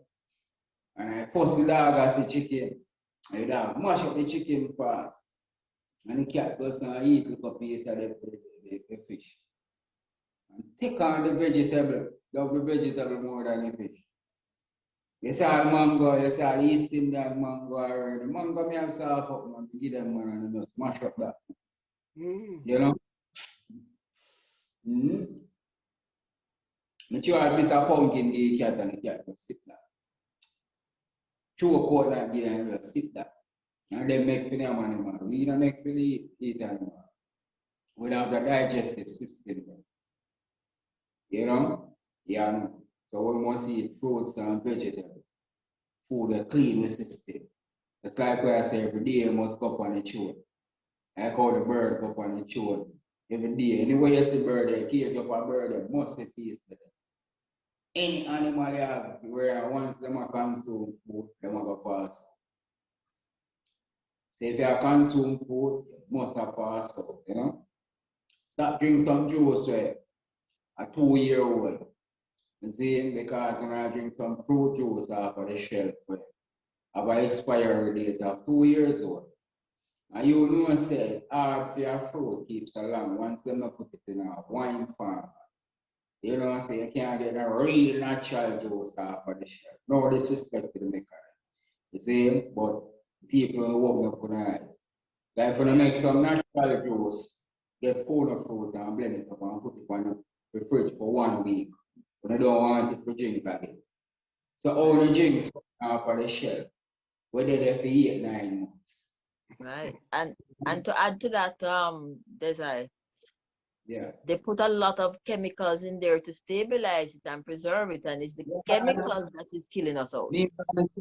And I force the dog as a chicken. And the dog mash up the chicken fast. And the cat goes and eat like a piece of the fish. And take on the vegetable, love the vegetable more than the fish. You see all mango, you see all East Indian mango already. Mango me have soft up, man. Give them one and just mash up that. Mm. You know? Me chew a piece of pumpkin give the cat and the cat just sit there. Chew a coat and give them just sit there. And they make for them animal. We don't make for the eat animal. We don't have the digestive system. You know? Yeah. So we must eat fruits and vegetables. Food that clean the system. It's like what I say every day you must go up on the chode. I call the bird go up on the chode. Every day. Anyway you see bird there, cage up a bird there, must see feast there. Any animal you have where once them a consume food, them a go pass. So if you consume food, you must have pass out, you know? Stop drink some juice where a 2-year-old. You see, because when I drink some fruit juice off of the shelf, where have an expiry date of 2 years old. And you know, say, hard for your fruit keeps along once them not put it in a wine farm. You know, say you can't get a real natural juice off of the shelf. No disrespect to the maker. You see, but people don't open up their eyes. Like when I make some natural juice, get full of fruit and blend it up and put it on the fridge for 1 week. When I don't want it for drink again. So all the drinks off of the shelf, we're there for 8-9 months. Right. And to add to that, Yeah. they put a lot of chemicals in there to stabilize it and preserve it, and it's the chemicals that is killing us out.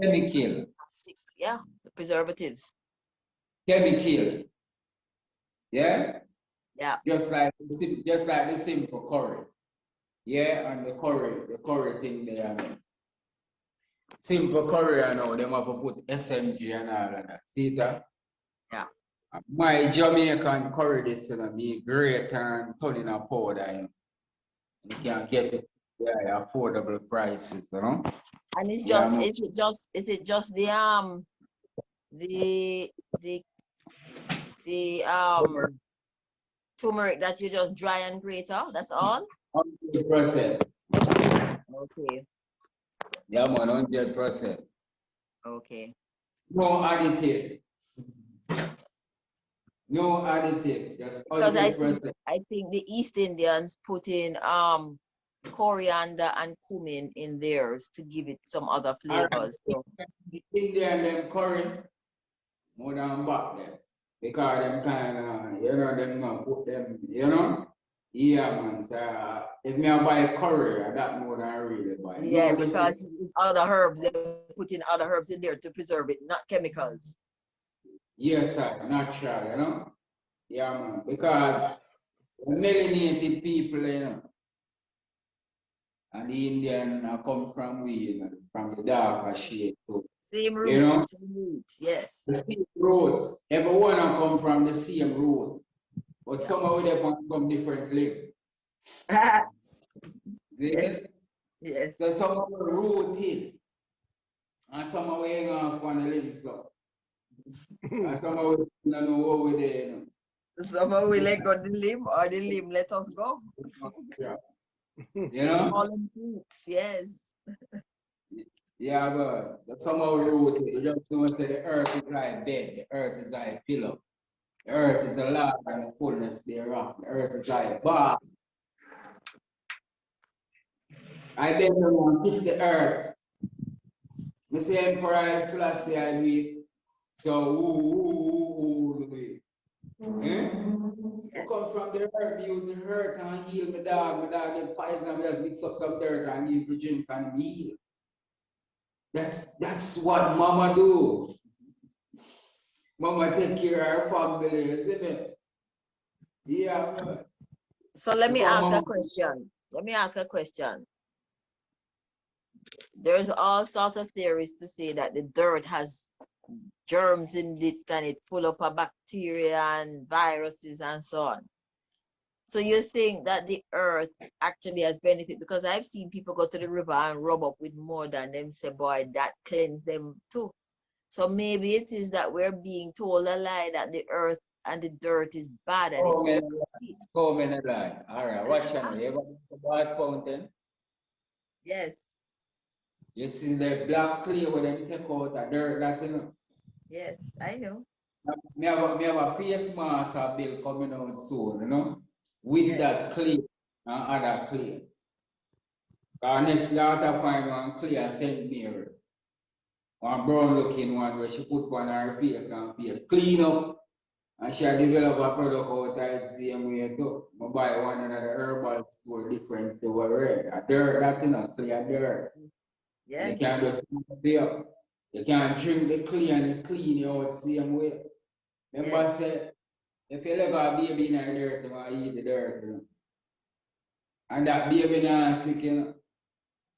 Chemical. Yeah, the preservatives. Chemical. Yeah? Yeah. Just like the simple curry. Yeah, and the curry thing there. Simple curry, I know, them have to put SMG and all of that. See that? Yeah. My Jamaican curry this, you know, me great and turn in a powder, you know. You can get it at affordable prices, you know. And it's Yeah, just is it just the the turmeric that you just dry and grate out? That's all? 100%. Okay. Yeah, man, 100%. Okay. No additive. No additive, just Because 100%. I think the East Indians put in coriander and cumin in theirs to give it some other flavors. So The Indian them curry more than back them. Because them kind of, you know, them not put them, you know? Yeah, man. So if me buy curry, that more than I really buy. yeah, No, this because is, it's other herbs, they put in other herbs in there to preserve it, not chemicals. yes, sir, natural, you know? Yeah, man. Because the melanated people, you know, and the Indian come from we, you know, from the darker shade too. Same You know? roots, yes. The same roots. Everyone come from the same root. But Yeah. some of them want come differently. Yes. Yes. So some of them rooted. And some of them hang off on the limb, so. And some of them don't know what we're there, you Somehow we let go the limb or the limb let us go. know. Yeah. You know? Fallen fruits, yes. Yeah, but somehow rooted. You just don't say the earth is like bed, the earth is like pillow. The earth is the Lord and the fullness thereof. The earth is like bar. I beg you, kiss the earth. Me say Emperor Selassie I do. So who eh? We come from the earth, we use the earth and heal my dog. My dog get poison, we just mix up some dirt and give the drink and heal. That's what mama do. Mama take care of her family, isn't it? Yeah, man. So let me Because ask mama, a question. Let me ask a question. There's all sorts of theories to say that the dirt has germs in it and it full up of bacteria and viruses and so on. So you think that the earth actually has benefit? Because I've seen people go to the river and rub up with more than them say, boy, that cleanse them too. So maybe it is that we're being told a lie that the earth and the dirt is bad and so many, it's so many lie. All right, watch out. You ever been to the bad fountain? yes. You see the black clay where them take out the dirt that you know. Yes, I know. Me have a face mask I build coming out soon, you know, with Yes. that clay and other clay. Our next lot I find one clay and St. Mary. One brown looking one where she put on her face and face clean up. And she develop a product out the same way too. I buy one in the herbal store different to what red. A dirt that you know, clear dirt. And Yes. you can't just feel. You can't drink the clean and it clean you out same way. Remember Yes. say if you let a baby in the dirt, you want to eat the dirt, you know. And that baby not sick, you know.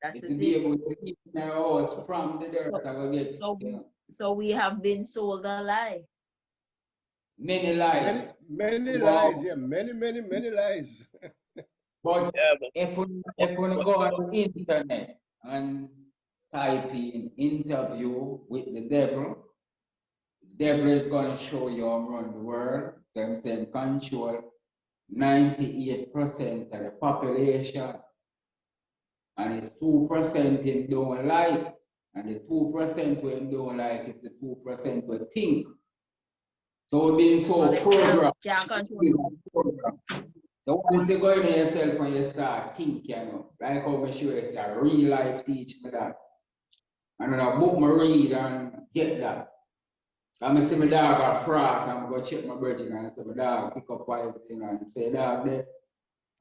That's It's the the thing. baby with the in the house from the dirt So, that will get sick, so, you know. so we have been sold a lie. Many Many, lives. many But, lies, yeah, many lies. but Yeah, if we go on the internet and type in interview with the devil is going to show you around the world. Same control 98% of the population, and it's 2% in don't like, and the 2% when don't like is the 2% we think. So we've been So so they programmed. can't control. So once you go in yourself and you start thinking, you know, like how I sure it's a real life teach me that. And then a book I read and get that. And I see my dog a frack, and I go check my virgin and I say, my dog pick up poison and say, dog there.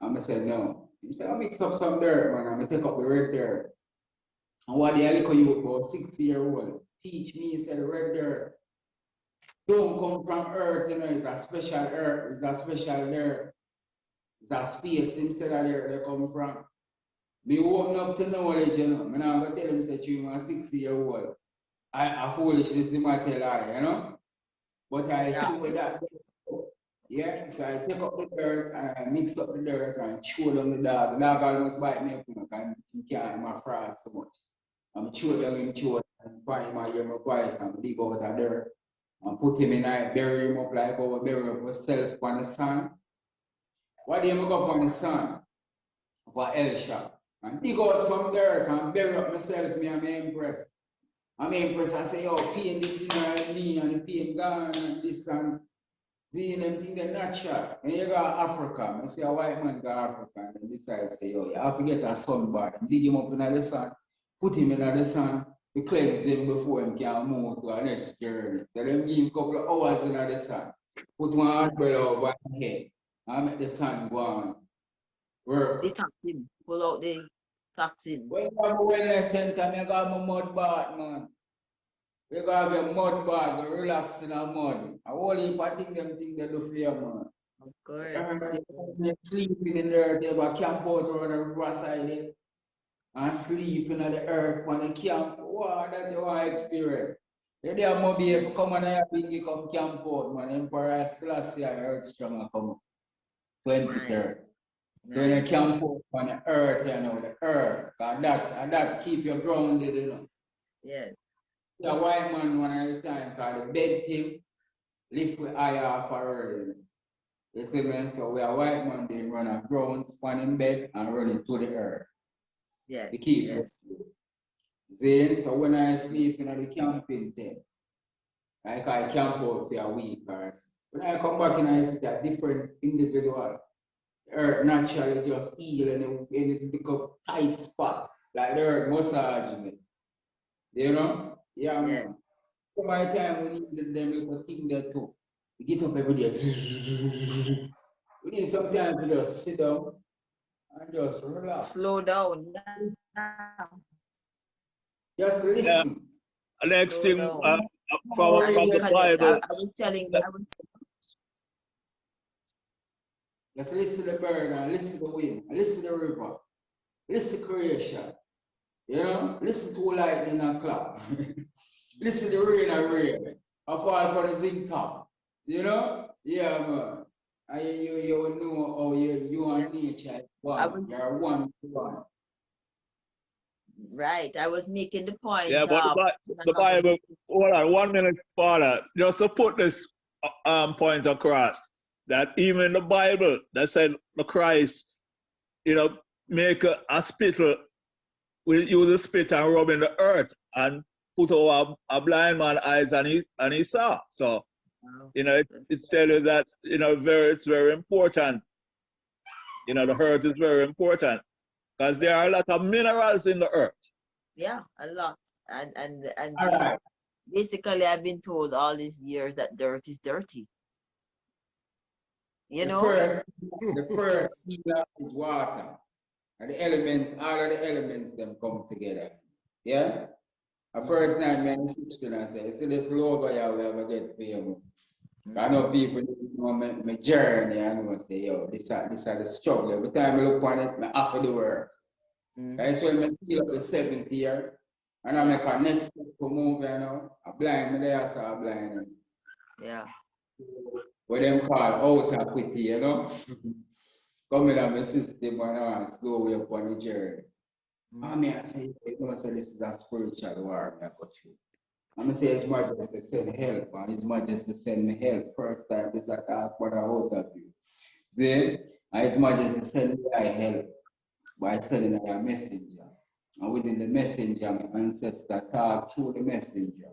And I say, no. He say, I mix up some dirt, man, and I take up the red dirt. And what the little youth about 6-year-old teach me, he said, the red dirt don't come from earth, you know, it's a special earth, it's a special dirt. It's a space instead of there they come from. Me open up to knowledge, you know. I'm not going to tell him, say, you are 6-year-old. I foolishness in my tell I, you know. But I show Exactly. that. Yeah, so I take up the dirt and I mix up the dirt and chew down the dog. The dog almost bite me up, you know, because he can't my frog so much. I'm chew down him, chew and find my hear my voice and dig out the dirt and put him in I bury him up like how we bury up yourself on the sun. What do you go up on the sun? For Elsha. And dig out some dirt and bury up myself, me and my empress. I'm impressed. I say, yo, pain this in me and the pain gone and this and seeing them think they're natural. When you go to Africa, I see a white man go to Africa and they decide say, yo, you have to get a sunbath, dig him up in the sun, put him in the sun, to cleanse him before he can move to our next journey. So them give him a couple of hours in the sun, put one umbrella over his head, and make the sun go on. Work. The toxin. Pull out the toxins. When you have a wellness center, I got my mud bath, man. We got a mud bath, go relax in the mud. I whole heap of things them think they do for you, man. Of course. They sleeping in there, they have a camp out around the riverside there, and sleeping on the earth on the camp. Wow, that's the one experience. They have maybe if you come on here, big come camp out, man. Emperor Selassie and Earth Strong and come 23rd. So when you camp out on the earth, you know, the earth, and that keep you grounded, you know. Yes. The white man one at a time called the bed thing, lift with eye off early. You see me? So we are white man then run a ground, span in bed and run it to the earth. Yes. To keep Yes. Then, so when I sleep in the camping tent, like I camp out for a week or so. When I come back and I see a different individual, the earth naturally just heal and it become tight spot. Like the earth massage me. You know? Yeah, Yes. man. So my time we need them little thing there too. We get up every day. We need sometimes to just sit down and just relax. Slow down. Just yeah. listen. Next Slow thing down. from And the reconnect. Bible. I was telling Just listen to the bird and listen to the wind, and listen to the river, listen to creation. You know, listen to lightning and clap. Listen to rain and rain. I fall for the zinc top. You know? Yeah, man. And you know how you and nature is one. You're one to one. right. I was making the point. Yeah, but the Bible, hold on 1 minute, Paula, just to put this point across, that even the Bible that said the Christ, you know, make a hospital we use the spit and rub in the earth and put over a blind man's eyes and he saw. So, Wow. you know, it tells you that, you know, it's very important. You know, the earth is very important because there are a lot of minerals in the earth. Yeah, a lot. And All right. basically I've been told all these years that dirt is dirty. You The know? first healer is water. And the elements, all of the elements them come together. Yeah? The first night man sister and say, see this logo here we ever get famous. I know people know my journey and know say, yo, this are the struggle. Every time I look on it, I have to do work. That's when I feel up the 7th year. And I make a next step to move, you know. I blind me there, so I blind. Yeah. What them call out equity, you know. Coming on my system and I slow way up on the journey. I mean, I say, you know, so this is a spiritual war I got through. I'm going to say His Majesty send help, and His Majesty send me help. First time is that I put a out of you. See, and His Majesty send me I help by sending a messenger. And within the messenger, my ancestor talk through the messenger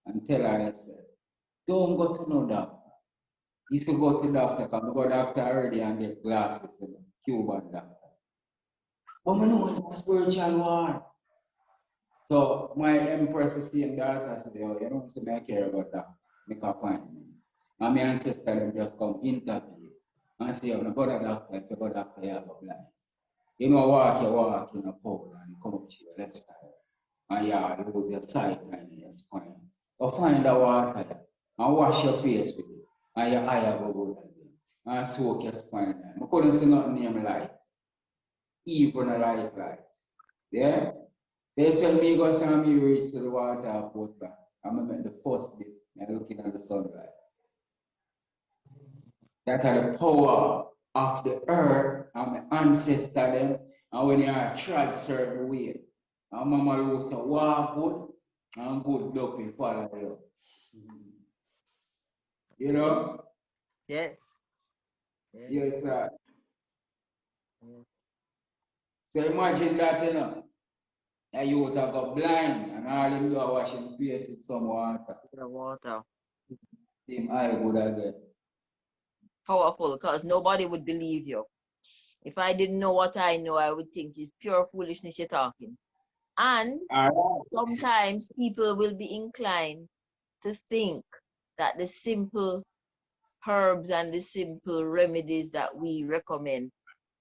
and tell her, I said, don't go to no doctor. If you go to doctor, come go to doctor already and get glasses, you know, Cuban doctor. But I know it's a spiritual war. So my empress is seeing daughter said, yo, you don't see me I care about that. Make a appointment. And my ancestor them just come interview. And say, yo, no go to doctor, if you go to doctor, you go blind. You know, you walk in a pole and you come up to your left side. And you lose your sight and your spine. Go find the water and wash your face with it. And your eye go good again. And soak your spine. I couldn't see nothing near light. Even a light. Yeah? That's when me go see me reach to the water Portland. I'm make the first dip and looking at the sunlight. That are the power of the earth and my ancestor them. And when you are trod certain way, and mama lose a walk good and good doping follow you. You know? Yes. Yes. Yes, sir. Yes. So imagine that, you know. A youth have got blind and all him do a wash him face with some water. The water. Same eye good again. Powerful, because nobody would believe you. If I didn't know what I know, I would think it's pure foolishness you're talking. And sometimes people will be inclined to think that the simple herbs and the simple remedies that we recommend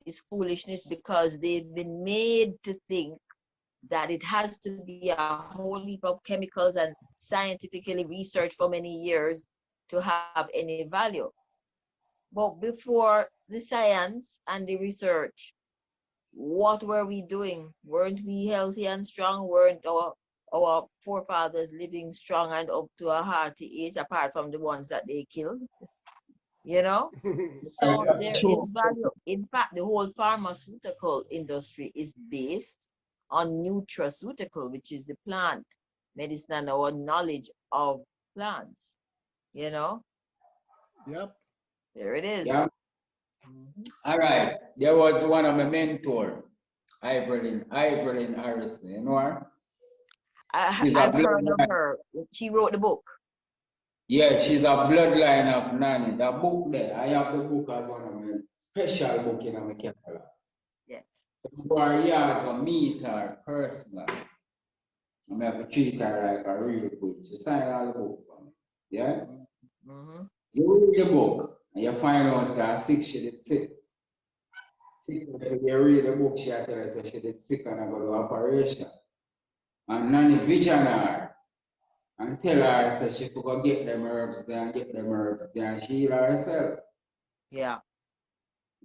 is foolishness because they've been made to think that it has to be a whole heap of chemicals and scientifically researched for many years to have any value. But before the science and the research, what were we doing? Weren't we healthy and strong? Weren't our forefathers living strong and up to a hearty age, apart from the ones that they killed? You know? So there is value. In fact, the whole pharmaceutical industry is based on nutraceutical, which is the plant medicine and our knowledge of plants. You know? Yep. There it is. Yeah. All right. There was one of my mentor, Iverlyn Harrison. You know her? I've heard of her. She wrote the book. Yeah, she's a bloodline of Nani. The book there, I have the book as one of my special book in my catalog. Yes. So for a year, to meet her personally. I have to treat her like a real good. She signed all the book for me. Yeah? Mm-hmm. You read the book and you find out say sick, she did sick. Sick, if you read the book, she tell us that she did sick and I go to operation. And Nani vision her and tell her that she could go get them herbs there and get them herbs there and she heal herself. Yeah.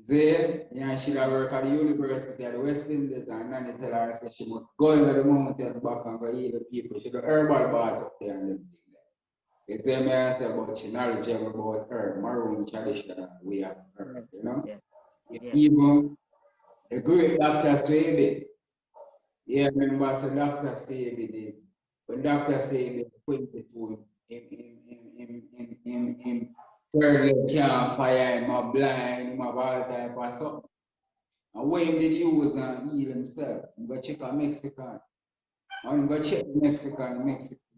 Then, yeah, she work at the University of the West Indies and Nani tell her that she must go into the mountain back and go heal the people. She do herbal bath up there and everything. They say me I say about she knowledgeable about herb, maroon traditional way of herb, you know? Yeah. Even the great Dr. Swaby, yeah, remember so Dr. Swaby did. When Dr. Swaby pointed to him third leg can't fire, him a blind, him have all type of something. And what him did use and heal himself. He go check a Mexican. And he go check the Mexican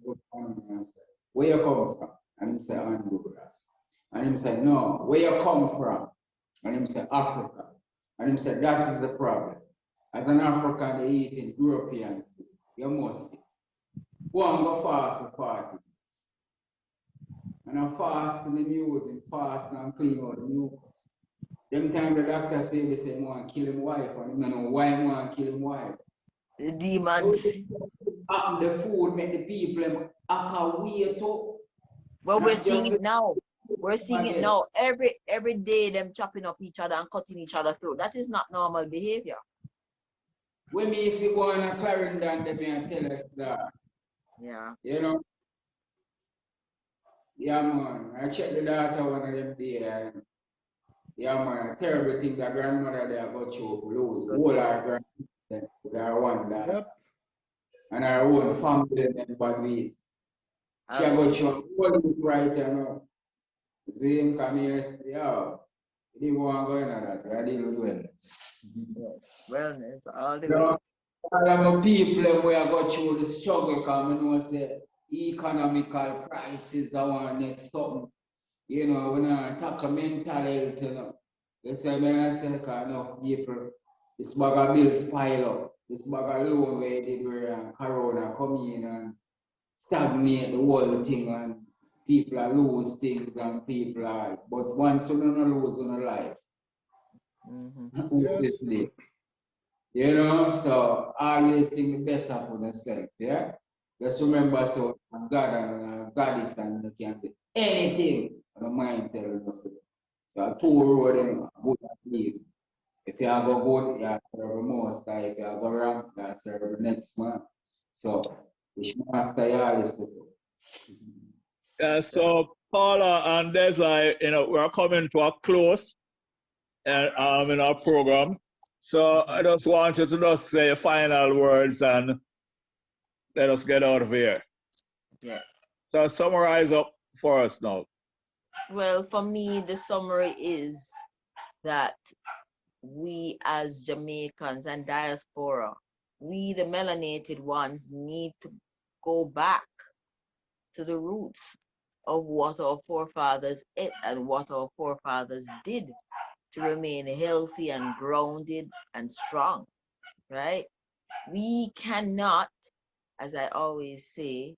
go find him and say, where you come from? And he say, Honduras. And he say, no, where you come from? And he say, Africa. And he said, that is the problem. As an African, they eat European food. You must see. Go and go fast for 40 days. And I fast in the music, fast and clean out the mucus. Them time the doctor say they say, want to kill him wife, and you know why want to kill him wife. The demons. The food make the people act a way too. Well, we're Not seeing just it now. We're seeing it again. now. Every day, them chopping up each other and cutting each other throat. That is not normal behavior. When me see going to Clarendon, they may tell us that. Yeah. You know? Yeah, man. I check the daughter one of them there. And yeah, man. A terrible thing that grandmother there got you to lose. All our grandmother with our one daughter. Yep. And our own family member with. She got you all right now. See him come here, yeah. He didn't want to go in that. I deal with wellness. Wellness all the You way. know, all of the people who are go through the struggle, come you know, say economical crisis, that one next something. You know, when I talk mental health, you know, they say, man, I say, enough people, this bag of bills pile up, this bag of loan where they did where Corona come in and stagnate the whole thing, and people are lose things, and people are, but once you don't lose in life, Yes. obviously. You know, so always think the best of yourself, yeah? Just remember, so God and Goddess and you can do anything the mind tell you. So a two road, you know, good and leave. If you have a good, you have to serve the most, if you have a wrong, you have to serve the next man. So, which master you always do. So Paula and Desi, we're coming to a close in our program. So I just want you to just say your final words and let us get out of here. Yes. So summarize up for us now. Well, for me, the summary is that we as Jamaicans and diaspora, we the melanated ones need to go back to the roots of what our forefathers ate and what our forefathers did to remain healthy and grounded and strong, right? We cannot, as I always say,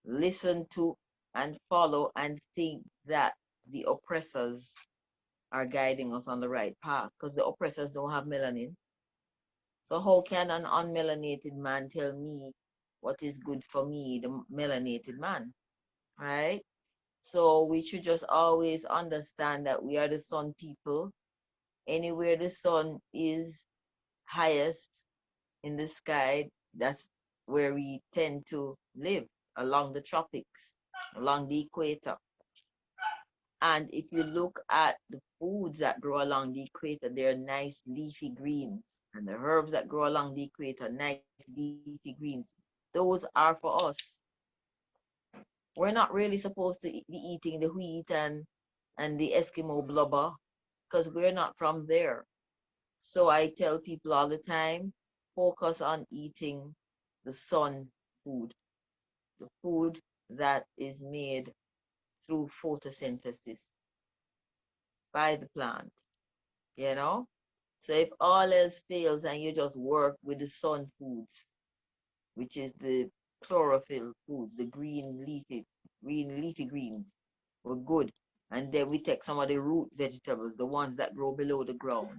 listen to and follow and think that the oppressors are guiding us on the right path because the oppressors don't have melanin. So how can an unmelanated man tell me what is good for me, the melanated man, right? So we should just always understand that we are the sun people. Anywhere the sun is highest in the sky, that's where we tend to live, along the tropics, along the equator. And if you look at the foods that grow along the equator, they're nice leafy greens. And the herbs that grow along the equator, nice leafy greens. Those are for us. We're not really supposed to be eating the wheat and the Eskimo blubber because we're not from there. So I tell people all the time, focus on eating the sun food, the food that is made through photosynthesis by the plant, you know? So if all else fails and you just work with the sun foods, which is the chlorophyll foods, the green leafy greens, we're good. And then we take some of the root vegetables, the ones that grow below the ground.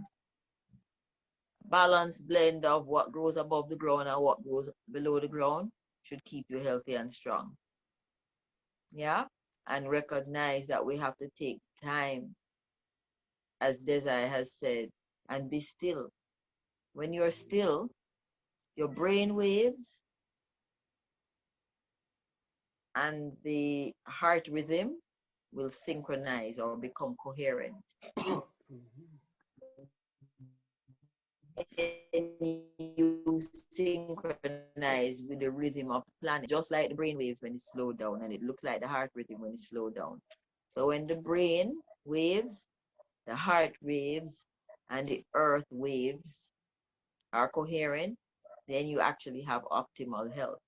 Balanced blend of what grows above the ground and what grows below the ground should keep you healthy and strong. Yeah? And recognize that we have to take time, as Desai has said, and be still. When you're still, your brain waves and the heart rhythm will synchronize or become coherent. And you synchronize with the rhythm of the planet, just like the brain waves when it's slowed down, and it looks like the heart rhythm when it's slowed down. So when the brain waves, the heart waves, and the earth waves are coherent, then you actually have optimal health.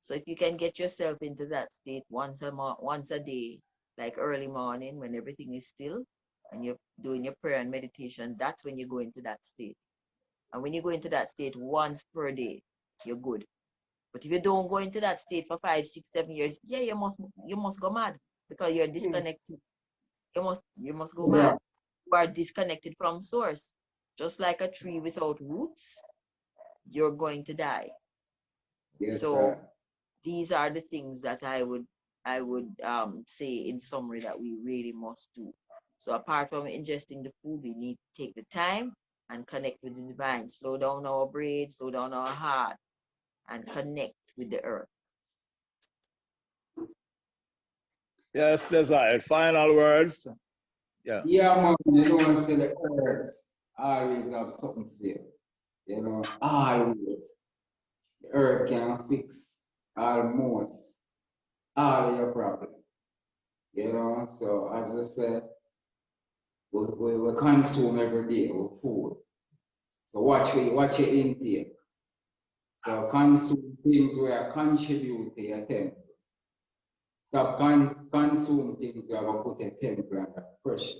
So if you can get yourself into that state once a day, like early morning when everything is still and you're doing your prayer and meditation, that's when you go into that state. And when you go into that state once per day, you're good. But if you don't go into that state for 5, 6, 7 years, yeah, you must go mad because you're disconnected. You must go Yeah. mad. You are disconnected from source. Just like a tree without roots, you're going to die. Yes, So sir. these are the things that I would say in summary that we really must do. So apart from ingesting the food, we need to take the time and connect with the divine. Slow down our brain, slow down our heart, and connect with the earth. Yes, Desire. Final words. Yeah. Yeah, man, you know, I say the earth always have something for you. You know, always. The earth can fix almost all of your problems. You know, so as we said, we consume every day with food. So watch your intake. So consume things where contribute to your temple. Stop consume things where we put a temple under pressure.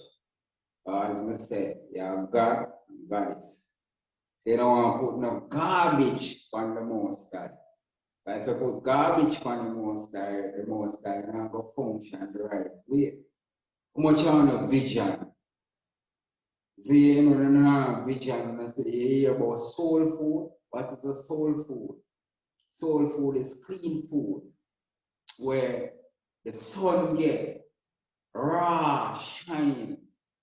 As I said, you have God and Goddess. So you don't want to put no garbage on the most high. But if you put garbage on the most high not go function the right way. How much on a vision? See, you know, vision, I say, you hear about soul food. What is a soul food? Soul food is clean food where the sun get raw, shine,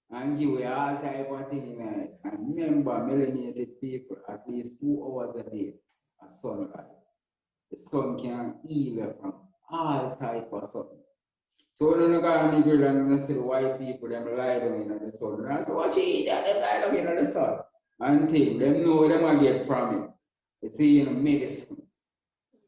and give you all type of thing in it. And remember, melanated people at least 2 hours a day of sunlight. The sun can heal you from all type of something. So when you go on the grill and you see the white people, them lie down in the sun. And I say, watch it, them lie down in the sun. And think, them know them I get from it. It's in medicine.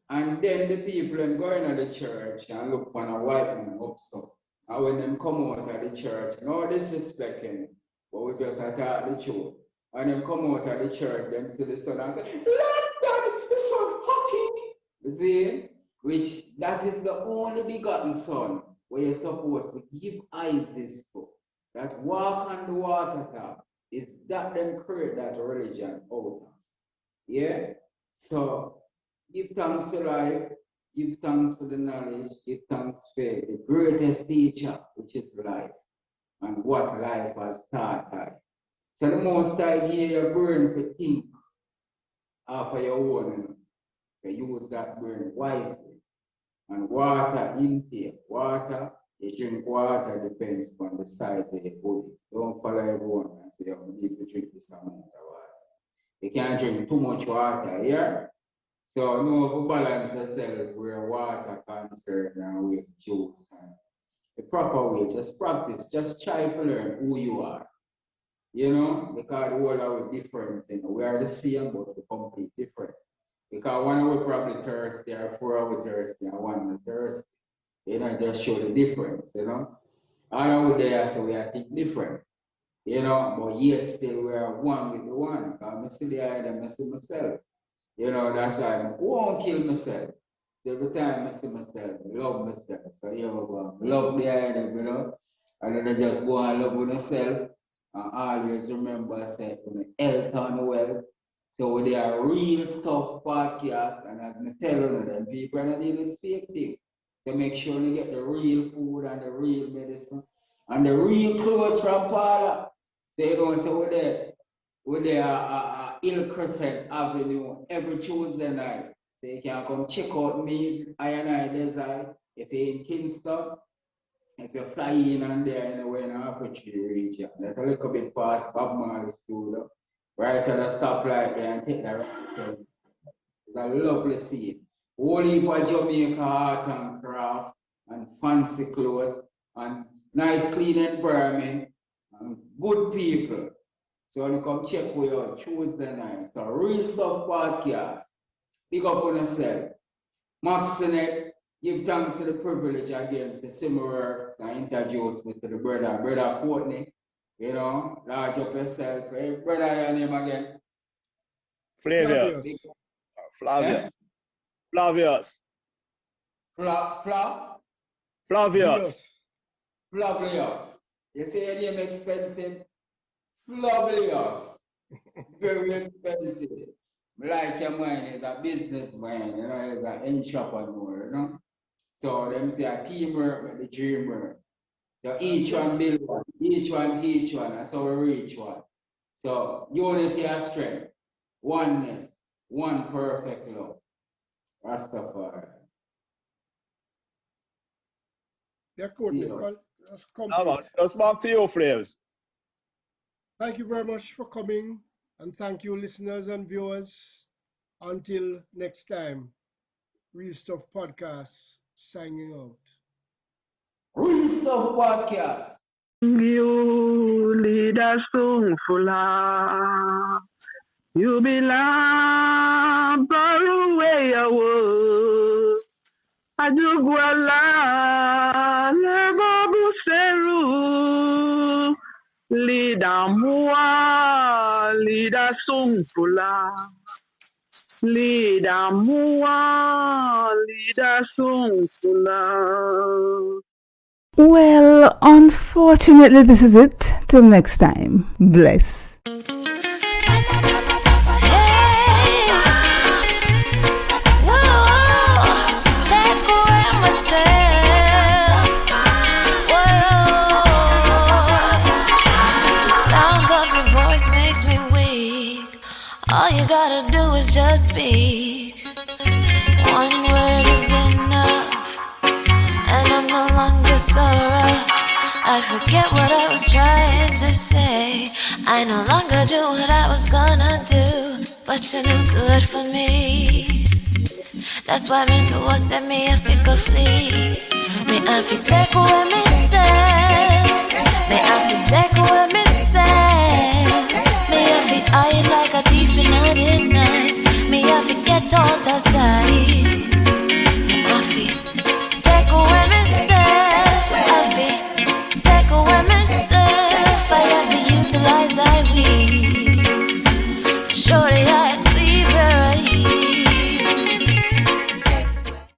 And then the people them go into the church and look on a white man up so. And when them come out of the church, no disrespecting, but we just attack the truth. And them come out of the church, them see the sun and say, Lord God, the sun hot. You see? Which that is the only begotten son where you're supposed to give Isis to. That walk on the water top is that them create that religion out of. Yeah? So give thanks to life, give thanks for the knowledge, give thanks for the greatest teacher, which is life, and what life has taught us. So the most I give you a brain for think for your own, so use that brain wisely. And water intake, water, you drink water depends on the size of your body. Don't follow everyone and say, you need to drink this amount of water. You can't drink too much water here. So know to balance yourself where water concerned and with juice and the proper way. Just practice. Just try to learn who you are. You know, because the world are different. You know, we are the same, but we're completely different. Because one will probably thirsty, or 4 hours thirsty, and one will thirsty. You know, just show the difference, you know. All over there, so we are think different. You know, but yet still we are one with the one. Because I see the eye and I see myself. You know, that's why I won't kill myself. So every time I see myself, I love myself. So here we go. Love the item, you know. And then I just go and love with myself. And always remember I said, health and wealth. So they are real stuff podcast. And as I tell you, them people are not dealing fake things. So make sure you get the real food and the real medicine. And the real clothes from Paula. So you don't say, we're there at Hill Crescent Avenue every Tuesday night. So you can come check out me, I and I Desire, if you're in Kingston, if you fly in and there anywhere in the African region. That's a little bit past Bob Marley studio. Right at the stoplight there and take the right turn. It's a lovely scene. Whole heap of Jamaica art and craft and fancy clothes and nice clean environment and good people. So when you come check with your Tuesday night. So Real Stuff Podcast. Big up on yourself. Maxinet, give thanks to the privilege again for see my works and introduce me to the brother Courtney. You know, large up yourself. Hey, brother, your name again? Flavius. Flavius. Flavius. Eh? Flavius. Flavius. Flavius. You say your name expensive? Flavius. Very expensive. Like your man is a businessman, you know, he's an entrepreneur, you know. So them say a teamwork with the dreamer. So each one build one, each one teach one, and so we reach one. So unity and strength, oneness, one perfect love. Rastafari. Yeah, Courtney. See you. That's Come complete. on, just back to you, Flavius. Thank you very much for coming, and thank you, listeners and viewers. Until next time, Real Stuff Podcast signing out. Real Stuff Podcast. You lead us fulla. You belong far away away. Ajugwala lebo buseru. Leader mua, leader fulla. Leader mua, leader fulla. Well, unfortunately, this is it. Till next time. Bless. All you gotta do is just speak. One word is enough, and I'm no longer so rough. I forget what I was trying to say. I no longer do what I was gonna do, but you're no good for me. That's why me do what set me a fickle flee. Me I fi take away me say. Me I fi take away me say. Me I fi hide like a thief in the night. Me I fi get out of sight.